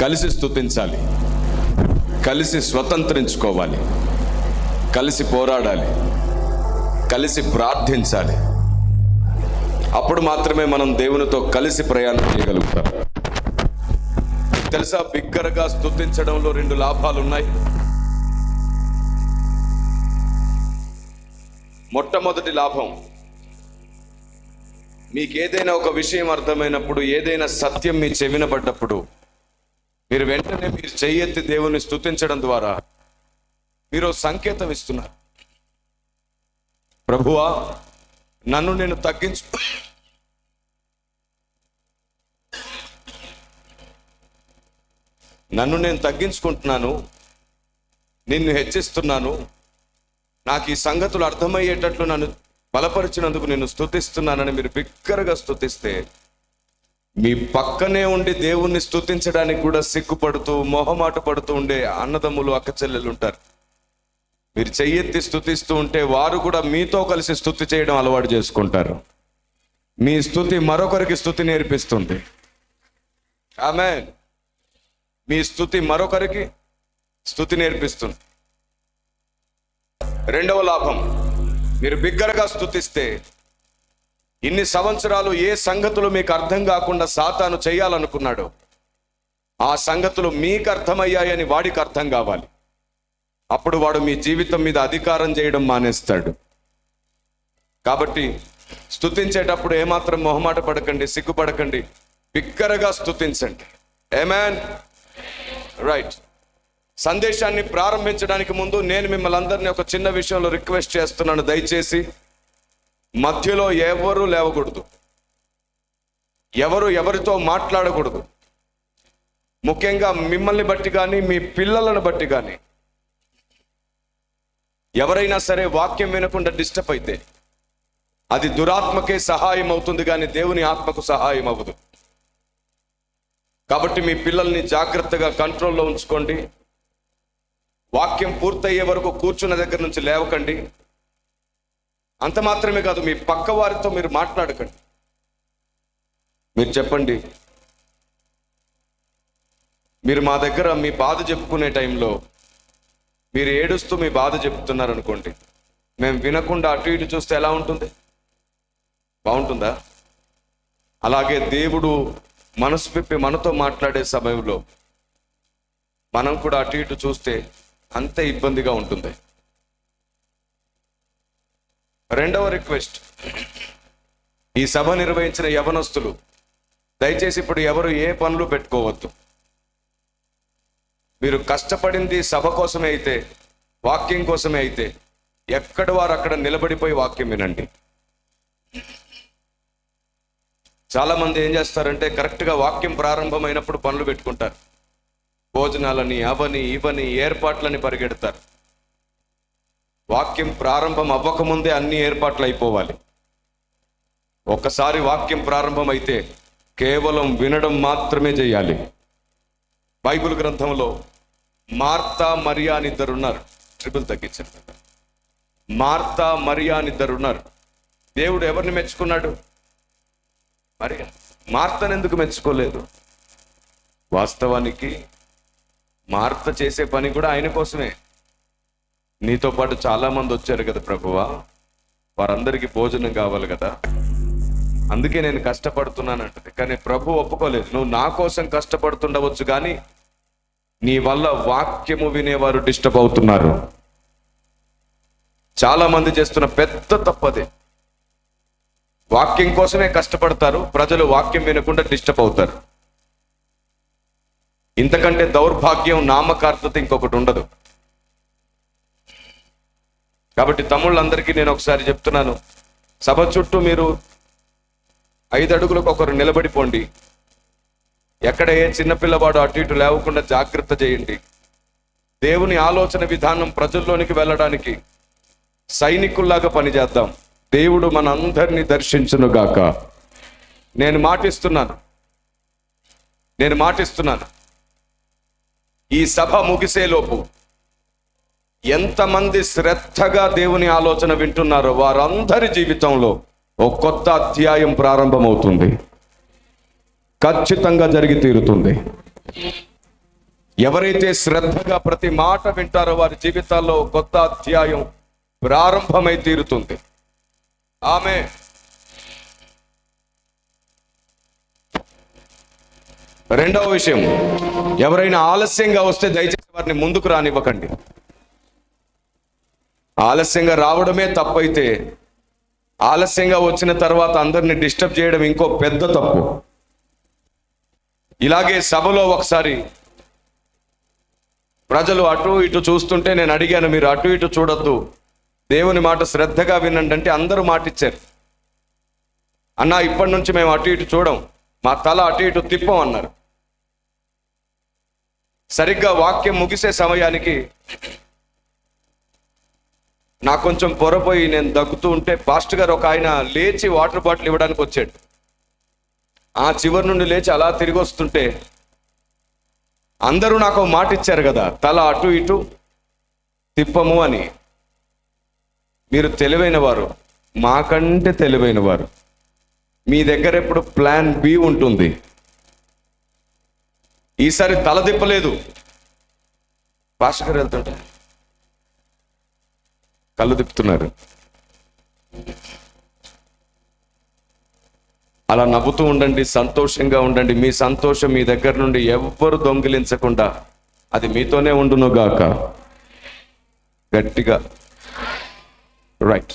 కలిసి స్తుతించాలి, కలిసి స్వతంత్రించుకోవాలి, కలిసి పోరాడాలి, కలిసి ప్రార్థించాలి. అప్పుడు మాత్రమే మనం దేవునితో కలిసి ప్రయాణం చేయగలుగుతాం. తెలుసా, బిగ్గరగా స్తుతించడంలో 2 లాభాలు ఉన్నాయి. మొట్టమొదటి లాభం, మీకు ఏదైనా ఒక విషయం అర్థమైనప్పుడు, ఏదైనా సత్యం మీ చెవిన పడ్డప్పుడు మీరు వెంటనే మీరు చెయ్యెత్తి దేవుని స్తుతించడం ద్వారా మీరు సంకేతం ఇస్తున్నారు. ప్రభువా, నన్ను నేను తగ్గించుకుంటున్నాను, నిన్ను హెచ్చిస్తున్నాను, నాకు ఈ సంగతులు అర్థమయ్యేటట్లు నన్ను బలపరిచినందుకు నేను స్తుతిస్తున్నానని మీరు బిగ్గరగా స్తుతిస్తే, మీ పక్కనే ఉండి దేవుణ్ణి స్తుతించడానికి కూడా సిగ్గుపడుతూ మొహమాట పడుతూ ఉండే అన్నదమ్ములు అక్క చెల్లెలు ఉంటారు. మీరు చెయ్యెత్తి స్తుతిస్తూ ఉంటే వారు కూడా మీతో కలిసి స్తుతి చేయడం అలవాటు చేసుకుంటారు. మీ స్తుతి మరొకరికి స్తుతి నేర్పిస్తుంది. ఆమేన్. మీ స్తుతి మరొకరికి స్తుతి నేర్పిస్తుంది. రెండవ లాభం, మీరు బిగ్గరగా స్తుతిస్తే ఇన్ని సంవత్సరాలు ఏ సంగతులు మీకు అర్థం కాకుండా సాతాను చేయాలనుకున్నాడో ఆ సంగతులు మీకు అర్థమయ్యాయని వాడికి అర్థం కావాలి. అప్పుడు వాడు మీ జీవితం మీద అధికారం చేయడం మానేస్తాడు. కాబట్టి స్తుతించేటప్పుడు ఏమాత్రం మొహమాట పడకండి, సిగ్గుపడకండి, బిగ్గరగా స్తుతించండి. ఆమేన్. రైట్. సందేశాన్ని ప్రారంభించడానికి ముందు నేను మిమ్మల్ని అందరినీ ఒక చిన్న విషయంలో రిక్వెస్ట్ చేస్తున్నాను. దయచేసి మధ్యలో ఎవరు లేవకూడదు, ఎవరు ఎవరితో మాట్లాడకూడదు. ముఖ్యంగా మిమ్మల్ని బట్టి కానీ మీ పిల్లలను బట్టి కానీ ఎవరైనా సరే వాక్యం వినకుండా డిస్టర్బ్ అయితే అది దురాత్మకే సహాయం అవుతుంది, కానీ దేవుని ఆత్మకు సహాయం అవ్వదు. కాబట్టి మీ పిల్లల్ని జాగ్రత్తగా కంట్రోల్లో ఉంచుకోండి. వాక్యం పూర్తయ్యే వరకు కూర్చున్న దగ్గర నుంచి లేవకండి. అంత మాత్రమే కాదు, మీ పక్క వారితో మీరు మాట్లాడకండి. మీరు చెప్పండి, మీరు మా దగ్గర మీ బాధ చెప్పుకునే టైంలో మీరు ఏడుస్తూ మీ బాధ చెప్తున్నారు అనుకోండి, మేము వినకుండా అటు ఇటు చూస్తే ఎలా ఉంటుంది? బాగుంటుందా? అలాగే దేవుడు మనసు విప్పి మనతో మాట్లాడే సమయంలో మనం కూడా అటు ఇటు చూస్తే అంతే ఇబ్బందిగా ఉంటుంది. రెండవ రిక్వెస్ట్, ఈ సభ నిర్వహించిన యవనస్తులు దయచేసి ఇప్పుడు ఎవరు ఏ పనులు పెట్టుకోవద్దు. మీరు కష్టపడింది సభ కోసమే అయితే, వాక్యం కోసమే అయితే, ఎక్కడ వారు అక్కడ నిలబడిపోయి వాక్యం వినండి. చాలా మంది ఏం చేస్తారంటే కరెక్ట్గా వాక్యం ప్రారంభమైనప్పుడు పనులు పెట్టుకుంటారు. భోజనాలని, అవని ఇవని ఏర్పాట్లని పరిగెడతారు. వాక్యం ప్రారంభం అవ్వకముందే అన్ని ఏర్పాట్లు అయిపోవాలి. ఒక్కసారి వాక్యం ప్రారంభమైతే కేవలం వినడం మాత్రమే చేయాలి. బైబిల్ గ్రంథంలో మార్తా మరియా అని ఇద్దరు ఉన్నారు. ట్రిపుల్ తగ్గించండి. మార్తా మరియా అని ఇద్దరు ఉన్నారు. దేవుడు ఎవరిని మెచ్చుకున్నాడు? మరియా. మార్తను ఎందుకు మెచ్చుకోలేదు? వాస్తవానికి మార్త చేసే పని కూడా ఆయన కోసమే. నీతో పాటు చాలా మంది వచ్చారు కదా ప్రభువా, వారందరికీ భోజనం కావాలి కదా, అందుకే నేను కష్టపడుతున్నానంటది. కానీ ప్రభు ఒప్పుకోలేదు. నువ్వు నా కోసం కష్టపడుతుండవచ్చు, కానీ నీ వల్ల వాక్యము వినేవారు డిస్టర్బ్ అవుతున్నారు. చాలా మంది చేస్తున్న పెద్ద తప్పదే. వాక్యం కోసమే కష్టపడతారు, ప్రజలు వాక్యం వినకుండా డిస్టర్బ్ అవుతారు. ఇంతకంటే దౌర్భాగ్యం, నామకార్థత ఇంకొకటి ఉండదు. కాబట్టి తమ్ముళ్ళందరికీ నేను ఒకసారి చెప్తున్నాను, సభ చుట్టూ మీరు 5 అడుగులకు ఒకరు నిలబడిపోండి. ఎక్కడ ఏ చిన్నపిల్లవాడు అటు ఇటు లేవకుండా జాగ్రత్త చేయండి. దేవుని ఆలోచన విధానం ప్రజల్లోనికి వెళ్ళడానికి సైనికుల్లాగా పనిచేద్దాం. దేవుడు మన అందరినీ దర్శించునుగాక. నేను మాటిస్తున్నాను, ఈ సభ ముగిసేలోపు ఎంతమంది శ్రద్ధగా దేవుని ఆలోచన వింటున్నారో వారందరి జీవితంలో ఒక కొత్త అధ్యాయం ప్రారంభమవుతుంది. ఖచ్చితంగా జరిగి తీరుతుంది. ఎవరైతే శ్రద్ధగా ప్రతి మాట వింటారో వారి జీవితాల్లో కొత్త అధ్యాయం ప్రారంభమై తీరుతుంది. ఆమె రెండవ విషయం, ఎవరైనా ఆలస్యంగా వస్తే దయచేసి వారిని ముందుకు రానివ్వకండి. ఆలస్యంగా రావడమే తప్పైతే ఆలస్యంగా వచ్చిన తర్వాత అందరిని డిస్టర్బ్ చేయడం ఇంకో పెద్ద తప్పు. ఇలాగే సభలో ఒకసారి ప్రజలు అటు ఇటు చూస్తుంటే నేను అడిగాను, మీరు అటు ఇటు చూడొద్దు, దేవుని మాట శ్రద్ధగా వినండి అంటే అందరూ మాటిచ్చారు. అన్నా ఇప్పటి నుంచి మేము అటు ఇటు చూడం, మా తల అటు ఇటు తిప్పం అన్నారు. సరిగ్గా వాక్యం ముగిసే సమయానికి నాకు కొంచెం పొరపోయి నేను దగ్గుతూ ఉంటే పాస్టర్ గారు ఒక ఆయన లేచి వాటర్ బాటిల్ ఇవ్వడానికి వచ్చాడు. ఆ చివరి నుండి లేచి అలా తిరిగి వస్తుంటే అందరూ నాకు మాట ఇచ్చారు కదా, తల అటు ఇటు తిప్పము అని. మీరు తెలివైన వారు, మాకంటే తెలివైన వారు. మీ దగ్గర ఎప్పుడు ప్లాన్ బి ఉంటుంది. ఈసారి తల తిప్పలేదు. పాస్టర్ గారు వెళ్తుంటే కళ్ళు తిప్పుతున్నారు. అలా నవ్వుతూ ఉండండి, సంతోషంగా ఉండండి. మీ సంతోషం మీ దగ్గర నుండి ఎవ్వరు దొంగిలించకుండా అది మీతోనే ఉండును గాక. గట్టిగా రైట్.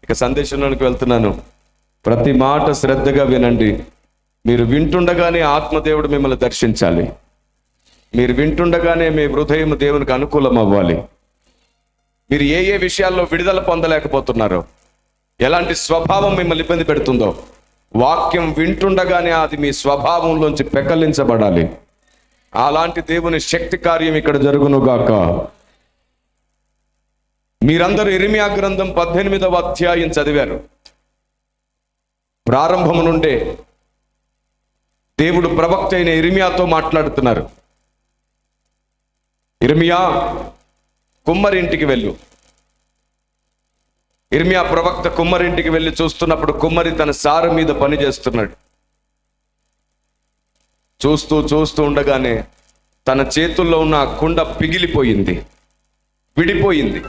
ఇక సందేశంలోనికి వెళ్తున్నాను. ప్రతి మాట శ్రద్ధగా వినండి. మీరు వింటుండగానే ఆత్మదేవుడు మిమ్మల్ని దర్శించాలి. మీరు వింటుండగానే మీ హృదయం దేవునికి అనుకూలం అవ్వాలి. మీరు ఏ ఏ విషయాల్లో విడుదల పొందలేకపోతున్నారో, ఎలాంటి స్వభావం మిమ్మల్ని ఇబ్బంది పెడుతుందో, వాక్యం వింటుండగానే అది మీ స్వభావంలోంచి పెకలించబడాలి. అలాంటి దేవుని శక్తి కార్యం ఇక్కడ జరుగునుగాక. మీరందరూ ఇర్మియా గ్రంథం 18వ అధ్యాయం చదివారు. ప్రారంభము నుండే దేవుడు ప్రవక్త అయిన ఇర్మియాతో మాట్లాడుతున్నారు. ఇర్మియా, కుమ్మరింటికి వెళ్ళు. ఇర్మియా ప్రవక్త కుమ్మరింటికి వెళ్ళి చూస్తున్నప్పుడు కుమ్మరి తన సార మీద పని చేస్తున్నాడు. చూస్తూ ఉండగానే తన చేతుల్లో ఉన్న ఆ కుండ పిగిలిపోయింది, విడిపోయింది.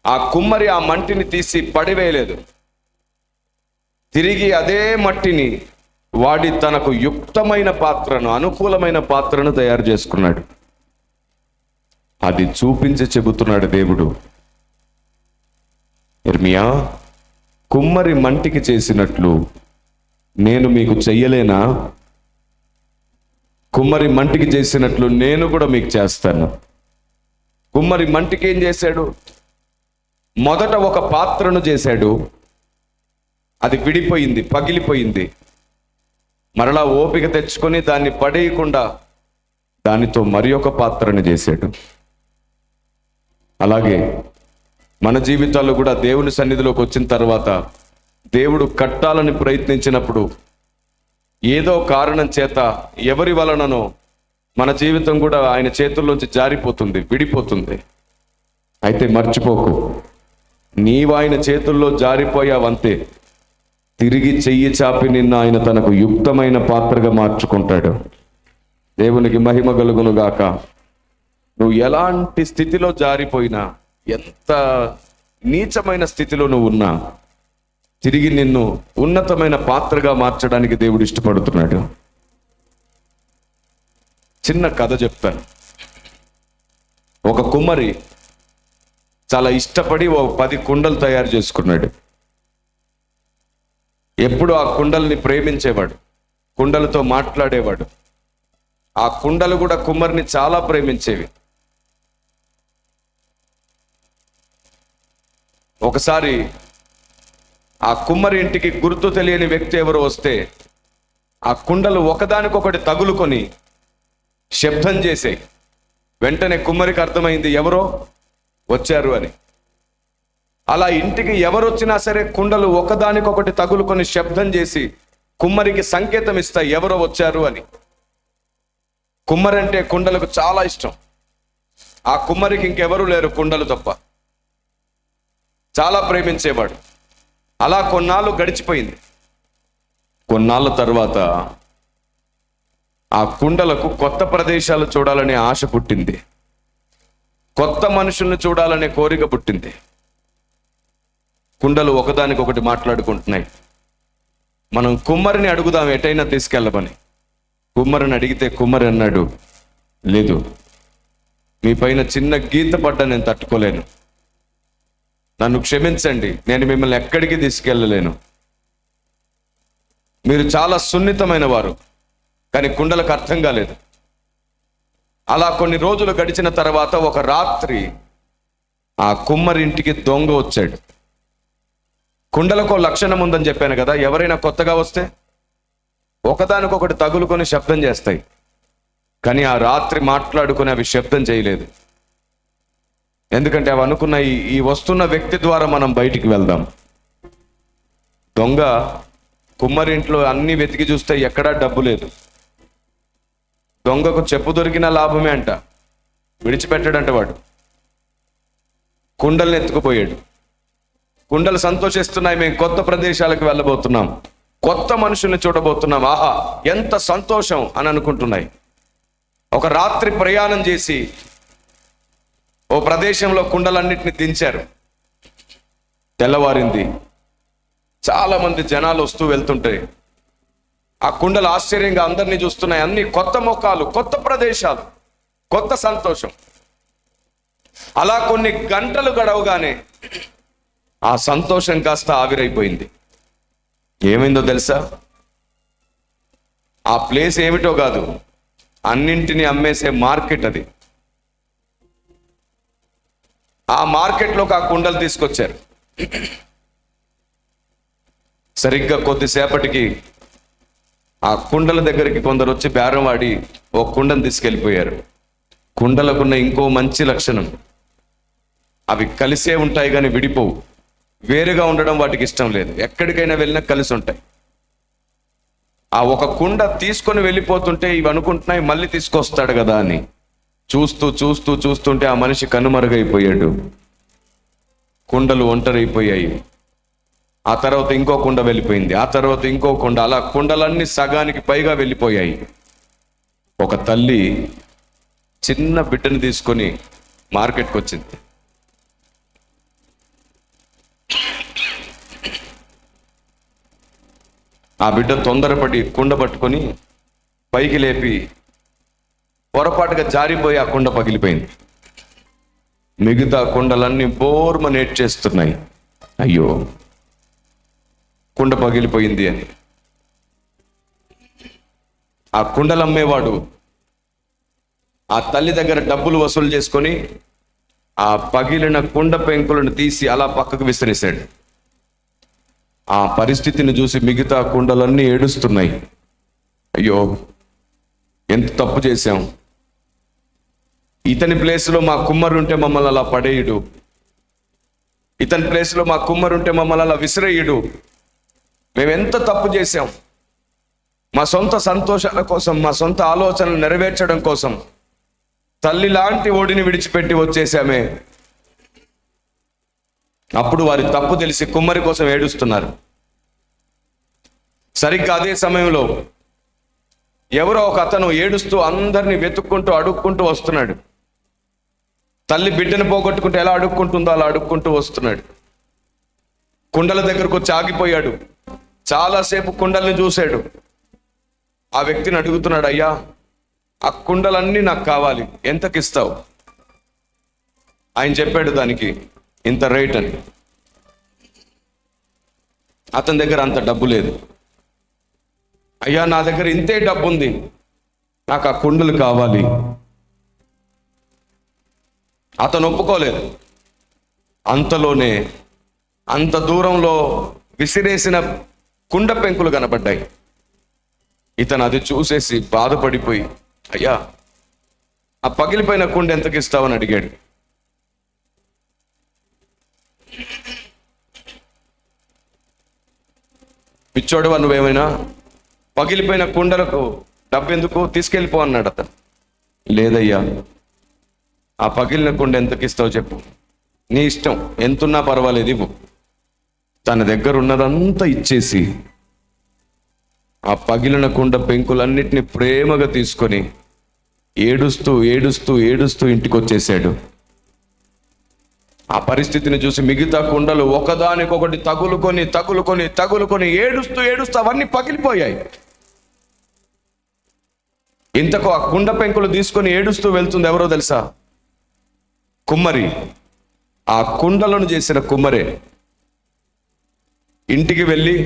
ఆ కుమ్మరి ఆ మంటిని తీసి పడివేయలేదు. తిరిగి అదే మట్టిని వాడి తనకు యుక్తమైన పాత్రను, అనుకూలమైన పాత్రను తయారు చేసుకున్నాడు. అది చూపించి చెబుతున్నాడు దేవుడు, ఇర్మియా, కుమ్మరి మంటికి చేసినట్లు నేను మీకు చెయ్యలేనా? కుమ్మరి మంటికి చేసినట్లు నేను కూడా మీకు చేస్తాను. కుమ్మరి మంటికి ఏం చేశాడు? మొదట ఒక పాత్రను చేశాడు, అది విడిపోయింది, పగిలిపోయింది. మరలా ఓపిక తెచ్చుకొని దాన్ని పడేయకుండా దానితో మరి ఒక పాత్రను చేశాడు. అలాగే మన జీవితాల్లో కూడా దేవుని సన్నిధిలోకి వచ్చిన తర్వాత దేవుడు కట్టాలని ప్రయత్నించినప్పుడు ఏదో కారణం చేత ఎవరి వలననో మన జీవితం కూడా ఆయన చేతుల్లోంచి జారిపోతుంది, విడిపోతుంది. అయితే మర్చిపోకు, నీవు ఆయన చేతుల్లో జారిపోయావంతే, తిరిగి చెయ్యి చాపి నిన్ను ఆయన తనకు యుక్తమైన పాత్రగా మార్చుకుంటాడు. దేవునికి మహిమ కలుగును గాక. నువ్వు ఎలాంటి స్థితిలో జారిపోయినా, ఎంత నీచమైన స్థితిలో నువ్వు ఉన్నా, తిరిగి నిన్ను ఉన్నతమైన పాత్రగా మార్చడానికి దేవుడు ఇష్టపడుతున్నాడు. చిన్న కథ చెప్తాను. ఒక కుమ్మరి చాలా ఇష్టపడి ఓ 10 కుండలు తయారు చేసుకున్నాడు. ఎప్పుడు ఆ కుండల్ని ప్రేమించేవాడు, కుండలతో మాట్లాడేవాడు. ఆ కుండలు కూడా కుమ్మరిని చాలా ప్రేమించేవి. ఒకసారి ఆ కుమ్మరి ఇంటికి గుర్తు తెలియని వ్యక్తి ఎవరు వస్తే ఆ కుండలు ఒకదానికొకటి తగులుకొని శబ్దం చేసాయి. వెంటనే కుమ్మరికి అర్థమైంది ఎవరో వచ్చారు అని. అలా ఇంటికి ఎవరు వచ్చినా సరే కుండలు ఒకదానికొకటి తగులుకొని శబ్దం చేసి కుమ్మరికి సంకేతం ఇస్తాయి ఎవరో వచ్చారు అని. కుమ్మరి అంటే కుండలకు చాలా ఇష్టం. ఆ కుమ్మరికి ఇంకెవరూ లేరు కుండలు తప్ప. చాలా ప్రేమించేవాడు. అలా కొన్నాళ్ళు గడిచిపోయింది. కొన్నాళ్ళ తర్వాత ఆ కుండలకు కొత్త ప్రదేశాలు చూడాలనే ఆశ పుట్టింది, కొత్త మనుషుల్ని చూడాలనే కోరిక పుట్టింది. కుండలు ఒకదానికొకటి మాట్లాడుకుంటున్నాయి. మనం కుమ్మరిని అడుగుదాం ఎటైనా తీసుకెళ్ళమని. కుమ్మరిని అడిగితే కుమ్మరి అన్నాడు, లేదు, మీ పైన చిన్న గీత పడ్డా నేను తట్టుకోలేను, నన్ను క్షమించండి, నేను మిమ్మల్ని ఎక్కడికి తీసుకెళ్ళలేను. మీరు చాలా సున్నితమైన వారు. కానీ కుండలకు అర్థం కాలేదు. అలా కొన్ని రోజులు గడిచిన తర్వాత ఒక రాత్రి ఆ కుమ్మరి ఇంటికి దొంగ వచ్చాడు. కుండలకు లక్షణం ఉందని చెప్పాను కదా, ఎవరైనా కొత్తగా వస్తే ఒకదానికొకటి తగులుకొని శబ్దం చేస్తాయి. కానీ ఆ రాత్రి మాట్లాడుకుని అవి శబ్దం చేయలేదు. ఎందుకంటే అవి అనుకున్న ఈ వస్తున్న వ్యక్తి ద్వారా మనం బయటికి వెళ్దాం. దొంగ కుమ్మరింట్లో అన్ని వెతికి చూస్తే ఎక్కడా డబ్బు లేదు. దొంగకు చెప్పు దొరికిన లాభమే అంట, విడిచిపెట్టాడంట వాడు. కుండల్ని ఎత్తుకుపోయాడు. కుండలు సంతోషిస్తున్నాయి, మేము కొత్త ప్రదేశాలకు వెళ్ళబోతున్నాం, కొత్త మనుషుల్ని చూడబోతున్నాం, ఆహా ఎంత సంతోషం అని అనుకుంటున్నాయి. ఒక రాత్రి ప్రయాణం చేసి ఓ ప్రదేశంలో కుండలన్నిటిని దించారు. తెల్లవారింది, చాలా మంది జనాలు వస్తూ వెళ్తుంటాయి. ఆ కుండలు ఆశ్చర్యంగా అందరినీ చూస్తున్నాయి. అన్ని కొత్త ముఖాలు, కొత్త ప్రదేశాలు, కొత్త సంతోషం. అలా కొన్ని గంటలు గడవగానే ఆ సంతోషం కాస్త ఆవిరైపోయింది. ఏమైందో తెలుసా? ఆ ప్లేస్ ఏమిటో కాదు, అన్నింటినీ అమ్మేసే మార్కెట్ అది. ఆ మార్కెట్లోకి ఆ కుండలు తీసుకొచ్చారు. సరిగ్గా కొద్దిసేపటికి ఆ కుండల దగ్గరికి కొందరు వచ్చి బేరం వాడి ఓ కుండను తీసుకెళ్ళిపోయారు. కుండలకున్న ఇంకో మంచి లక్షణం, అవి కలిసే ఉంటాయి కానీ విడిపోవు. వేరుగా ఉండడం వాటికి ఇష్టం లేదు. ఎక్కడికైనా వెళ్ళినా కలిసి ఉంటాయి. ఆ ఒక కుండ తీసుకొని వెళ్ళిపోతుంటే ఇవి అనుకుంటున్నాయి మళ్ళీ తీసుకొస్తాడు కదా అని. చూస్తూ చూస్తూ చూస్తుంటే ఆ మనిషి కనుమరుగైపోయాడు. కుండలు ఒంటరైపోయాయి. ఆ తర్వాత ఇంకో కుండ వెళ్ళిపోయింది, ఆ తర్వాత ఇంకో కుండ, అలా కుండలన్నీ సగానికి పైగా వెళ్ళిపోయాయి. ఒక తల్లి చిన్న బిడ్డను తీసుకొని మార్కెట్కి వచ్చింది. ఆ బిడ్డ తొందరపడి కుండ పట్టుకొని పైకి లేపి పొరపాటుగా జారిపోయి ఆ కుండ పగిలిపోయింది. మిగతా కుండలన్నీ బోర్మ నేర్చేస్తున్నాయి, అయ్యో కుండ పగిలిపోయింది అని. ఆ కుండలు అమ్మేవాడు ఆ తల్లి దగ్గర డబ్బులు వసూలు చేసుకొని ఆ పగిలిన కుండ పెంకులను తీసి అలా పక్కకు విసిరేశాడు. ఆ పరిస్థితిని చూసి మిగతా కుండలన్నీ ఏడుస్తున్నాయి, అయ్యో ఎంత తప్పు చేశాం, ఇతని ప్లేస్లో మా కుమ్మరుంటే మమ్మల్ని అలా పడేయుడు, ఇతని ప్లేస్లో మా కుమ్మరుంటే మమ్మల్ని అలా విసిరేయుడు, మేమెంత తప్పు చేశాం, మా సొంత సంతోషాల కోసం, మా సొంత ఆలోచనలు నెరవేర్చడం కోసం తల్లి లాంటి ఓడిని విడిచిపెట్టి వచ్చేసామే. అప్పుడు వారి తప్పు తెలిసి కుమ్మరి కోసం ఏడుస్తున్నారు. సరిగ్గా అదే సమయంలో ఎవరో ఒక అతను ఏడుస్తూ అందరినీ వెతుక్కుంటూ అడుక్కుంటూ వస్తున్నాడు. తల్లి బిడ్డను పోగొట్టుకుంటే ఎలా అడుక్కుంటుందో అలా అడుక్కుంటూ వస్తున్నాడు. కుండల దగ్గరకు వచ్చి ఆగిపోయాడు. చాలాసేపు కుండల్ని చూశాడు. ఆ వ్యక్తిని అడుగుతున్నాడు, అయ్యా ఆ కుండలన్నీ నాకు కావాలి, ఎంతకిస్తావు? ఆయన చెప్పాడు దానికి ఇంత రేట్ అని. అతని దగ్గర అంత డబ్బు లేదు. అయ్యా నా దగ్గర ఇంతే డబ్బు ఉంది, నాకు ఆ కుండలు కావాలి. అతను ఒప్పుకోలేదు. అంతలోనే అంత దూరంలో విసిరేసిన కుండ పెంకులు కనపడ్డాయి. ఇతను అది చూసేసి బాధపడిపోయి, అయ్యా ఆ పగిలిపోయిన కుండ ఎంతకి ఇస్తావని అడిగాడు. పిచ్చోడువా నువ్వేమైనా, పగిలిపోయిన కుండలకు డబ్బెందుకు, తీసుకెళ్ళిపో అన్నాడు అతను. లేదయ్యా, ఆ పగిలిన కుండ ఎంతకి ఇస్తావు చెప్పు, నీ ఇష్టం, ఎంతున్నా పర్వాలేదు ఇవ్వు. తన దగ్గర ఉన్నదంతా ఇచ్చేసి ఆ పగిలిన కుండ పెంకులన్నిటిని ప్రేమగా తీసుకొని ఏడుస్తూ ఏడుస్తూ ఏడుస్తూ ఇంటికి వచ్చేసాడు. ఆ పరిస్థితిని చూసి మిగతా కుండలు ఒకదానికొకటి తగులుకొని తగులుకొని తగులుకొని ఏడుస్తూ ఏడుస్తూ అవన్నీ పగిలిపోయాయి. ఇంతకు ఆ కుండ పెంకులు తీసుకొని ఏడుస్తూ వెళ్తుంది ఎవరో తెలుసా? కుమ్మరి. ఆ కుండలను చేసిన కుమ్మరే. ఇంటికి వెళ్ళి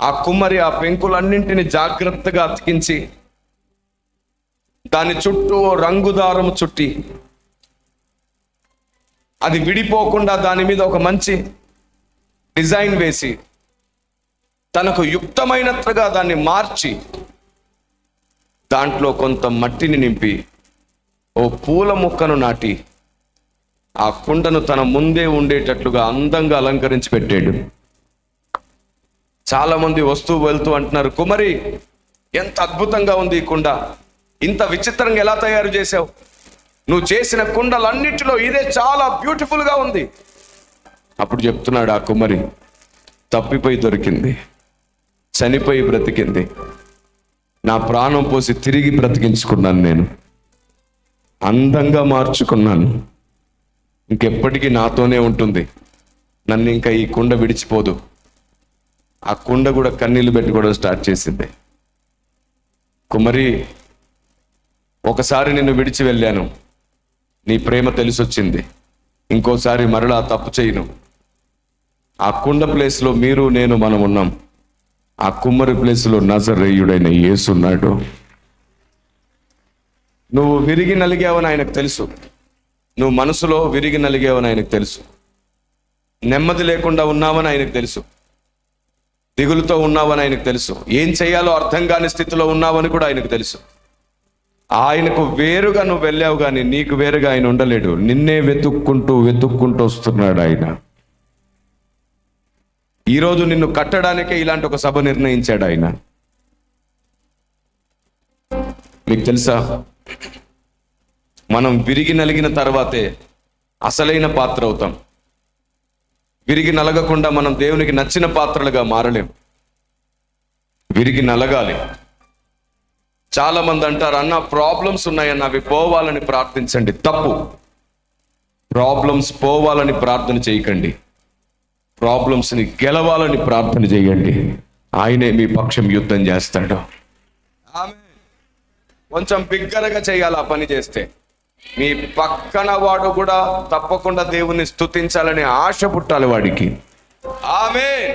ఆ కుమ్మరి ఆ పెంకులన్నింటిని జాగ్రత్తగా అతికించి దాని చుట్టూ రంగుదారము చుట్టి అది విడిపోకుండా దాని మీద ఒక మంచి డిజైన్ వేసి తనకు యుక్తమైనట్లుగా దాన్ని మార్చి దాంట్లో కొంత మట్టిని నింపి ఓ పూల మొక్కను నాటి ఆ కుండను తన ముందే ఉండేటట్లుగా అందంగా అలంకరించి పెట్టాడు. చాలా మంది వస్తూ వెళ్తూ అంటున్నారు, కుమరి ఎంత అద్భుతంగా ఉంది ఈ కుండ, ఇంత విచిత్రంగా ఎలా తయారు చేసావు, నువ్వు చేసిన కుండలన్నిటిలో ఇదే చాలా బ్యూటిఫుల్ గా ఉంది. అప్పుడు చెప్తున్నాడు ఆ కుమ్మరి, తప్పిపోయి దొరికింది, చనిపోయి బ్రతికింది, నా ప్రాణం పోసి తిరిగి బ్రతికించుకున్నాను, నేను అందంగా మార్చుకున్నాను, ఇంకెప్పటికీ నాతోనే ఉంటుంది, నన్ను ఇంకా ఈ కుండ విడిచిపోదు. ఆ కుండ కూడా కన్నీళ్లు పెట్టుకోవడం స్టార్ట్ చేసింది. కుమ్మరి, ఒకసారి నిన్ను విడిచి వెళ్ళాను, నీ ప్రేమ తెలిసొచ్చింది, ఇంకోసారి మరలా తప్పు చేయను. ఆ కుండ ప్లేస్లో మీరు నేను మనం ఉన్నాం, ఆ కుమ్మరి ప్లేస్లో నజరేయుడైన యేసున్నాడు. నువ్వు విరిగి నలిగావని ఆయనకు తెలుసు, నువ్వు మనసులో విరిగి నలిగావని ఆయనకు తెలుసు, నెమ్మది లేకుండా ఉన్నావని ఆయనకు తెలుసు, దిగులుతో ఉన్నావని ఆయనకు తెలుసు, ఏం చేయాలో అర్థం కాని స్థితిలో ఉన్నావని కూడా ఆయనకు తెలుసు. ఆయనకు వేరుగా నువ్వు వెళ్ళావు, కానీ నీకు వేరుగా ఆయన ఉండలేడు. నిన్నే వెతుక్కుంటూ వెతుక్కుంటూ వస్తున్నాడు ఆయన. ఈరోజు నిన్ను కట్టడానికే ఇలాంటి ఒక సభ నిర్ణయించాడు ఆయన. మీకు తెలుసా, మనం విరిగి నలిగిన తర్వాతే అసలైన పాత్ర అవుతాం. విరిగి నలగకుండా మనం దేవునికి నచ్చిన పాత్రలుగా మారలేం. విరిగి నలగాలి. చాలా మంది అంటారు, అన్న ప్రాబ్లమ్స్ ఉన్నాయన్న, అవి పోవాలని ప్రార్థించండి. తప్పు. ప్రాబ్లమ్స్ పోవాలని ప్రార్థన చేయకండి, ప్రాబ్లమ్స్ని గెలవాలని ప్రార్థన చేయండి. ఆయనే మీ పక్షం యుద్ధం చేస్తాడు. కొంచెం బిగ్గరగా చేయాలి ఆ పని చేస్తే. మీ పక్కన వాడు కూడా తప్పకుండా దేవుణ్ణి స్తుతించాలనే ఆశ పుట్టాలి వాడికి. ఆమేన్.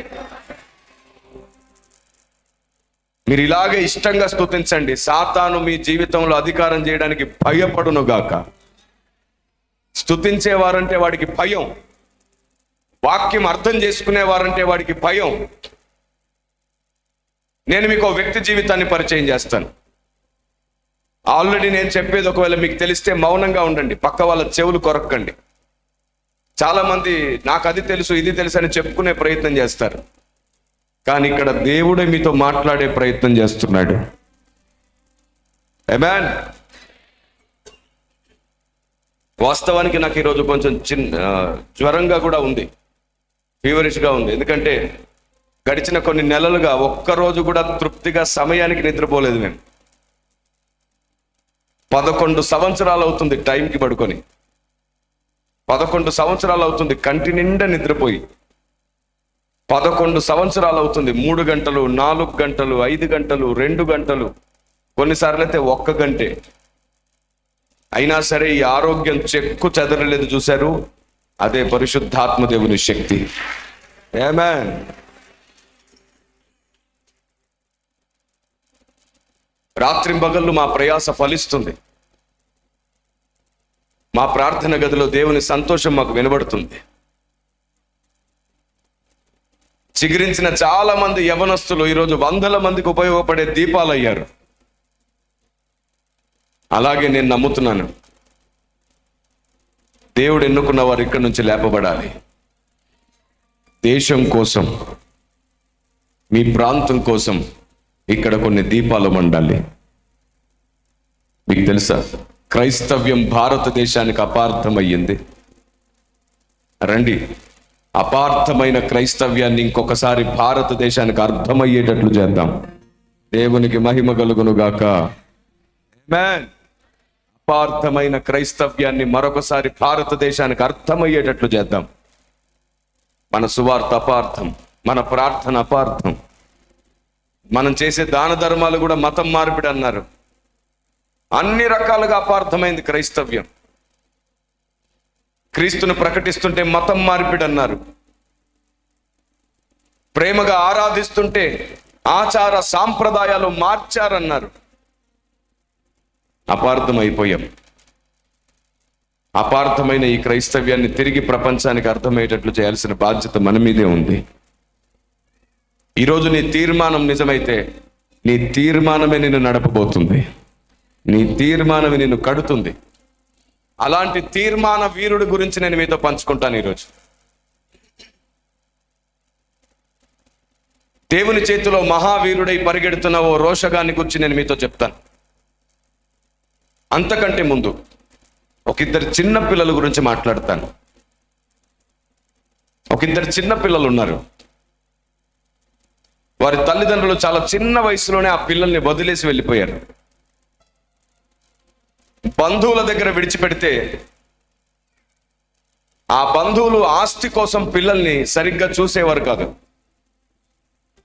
మీరు ఇలాగే ఇష్టంగా స్తుతించండి, సాతాను మీ జీవితంలో అధికారం చేయడానికి భయపడును గాక. స్తుతించేవారంటే వాడికి భయం, వాక్యం అర్థం చేసుకునేవారంటే వాడికి భయం. నేను మీకు ఒక వ్యక్తి జీవితాన్ని పరిచయం చేస్తాను. ఆల్రెడీ నేను చెప్పేది ఒకవేళ మీకు తెలిస్తే మౌనంగా ఉండండి, పక్క వాళ్ళ చెవులు కొరక్కండి. చాలా మంది నాకు అది తెలుసు ఇది తెలుసు అని చెప్పుకునే ప్రయత్నం చేస్తారు, కానీ ఇక్కడ దేవుడే మీతో మాట్లాడే ప్రయత్నం చేస్తున్నాడు. ఆమేన్. వాస్తవానికి నాకు ఈరోజు కొంచెం జ్వరంగా కూడా ఉంది, ఫీవరిష్గా ఉంది. ఎందుకంటే గడిచిన కొన్ని నెలలుగా ఒక్కరోజు కూడా తృప్తిగా సమయానికి నిద్రపోలేదు. మేము 11 సంవత్సరాలు అవుతుంది టైంకి పడుకొని, 11 సంవత్సరాలు అవుతుంది కంటి నిండా నిద్రపోయి, 11 సంవత్సరాలు అవుతుంది 3 గంటలు 4 గంటలు 5 గంటలు 2 గంటలు, కొన్నిసార్లు అయితే 1 గంటే. అయినా సరే ఈ ఆరోగ్యం చెక్కు చెదరలేదు. చూశారు, అదే పరిశుద్ధాత్మ దేవుని శక్తి. ఆమేన్. రాత్రింబగళ్ళు మా ప్రయాస ఫలిస్తుంది. మా ప్రార్థన గదిలో దేవుని సంతోషం మాకు వినబడుతుంది. చిగురించిన చాలా మంది యవనస్తులు ఈరోజు 100 మందికి ఉపయోగపడే దీపాలు అయ్యారు. అలాగే నేను నమ్ముతున్నాను, దేవుడు ఎన్నుకున్న వారు ఇక్కడి నుంచి లేపబడాలి. దేశం కోసం, మీ ప్రాంతం కోసం ఇక్కడ కొన్ని దీపాలు మండాలి. మీకు తెలుసా, క్రైస్తవ్యం భారతదేశానికి అపార్థమయ్యింది. రండి, అపార్థమైన క్రైస్తవ్యాన్ని ఇంకొకసారి భారతదేశానికి అర్థమయ్యేటట్లు చేద్దాం. దేవునికి మహిమ కలుగును గాక. ఆమేన్. అపార్థమైన క్రైస్తవ్యాన్ని మరొకసారి భారతదేశానికి అర్థమయ్యేటట్లు చేద్దాం. మన సువార్త అపార్థం, మన ప్రార్థన అపార్థం, మనం చేసే దాన ధర్మాలు కూడా మతం మార్పిడి అన్నారు. అన్ని రకాలుగా అపార్థమైంది క్రైస్తవ్యం. క్రీస్తును ప్రకటిస్తుంటే మతం మార్పిడి అన్నారు. ప్రేమగా ఆరాధిస్తుంటే ఆచార సాంప్రదాయాలు మార్చారన్నారు. అపార్థమైపోయాం. అపార్థమైన ఈ క్రైస్తవ్యాన్ని తిరిగి ప్రపంచానికి అర్థమయ్యేటట్లు చేయాల్సిన బాధ్యత మన మీదే ఉంది. ఈరోజు నీ తీర్మానం నిజమైతే నీ తీర్మానమే నిన్ను నడపబోతుంది. నీ తీర్మానమే నిన్ను కడుతుంది. అలాంటి తీర్మాన వీరుడి గురించి నేను మీతో పంచుకుంటాను ఈరోజు. దేవుని చేతిలో మహావీరుడై పరిగెడుతున్న ఓ రోషగాన్ని గురించి నేను మీతో చెప్తాను. అంతకంటే ముందు ఒక ఇద్దరు చిన్న పిల్లల గురించి మాట్లాడతాను. ఒక ఇద్దరు చిన్న పిల్లలు ఉన్నారు. వారి తల్లిదండ్రులు చాలా చిన్న వయసులోనే ఆ పిల్లల్ని వదిలేసి వెళ్ళిపోయారు. బంధువుల దగ్గర విడిచిపెడితే ఆ బంధువులు ఆస్తి కోసం పిల్లల్ని సరిగ్గా చూసేవారు కాదు.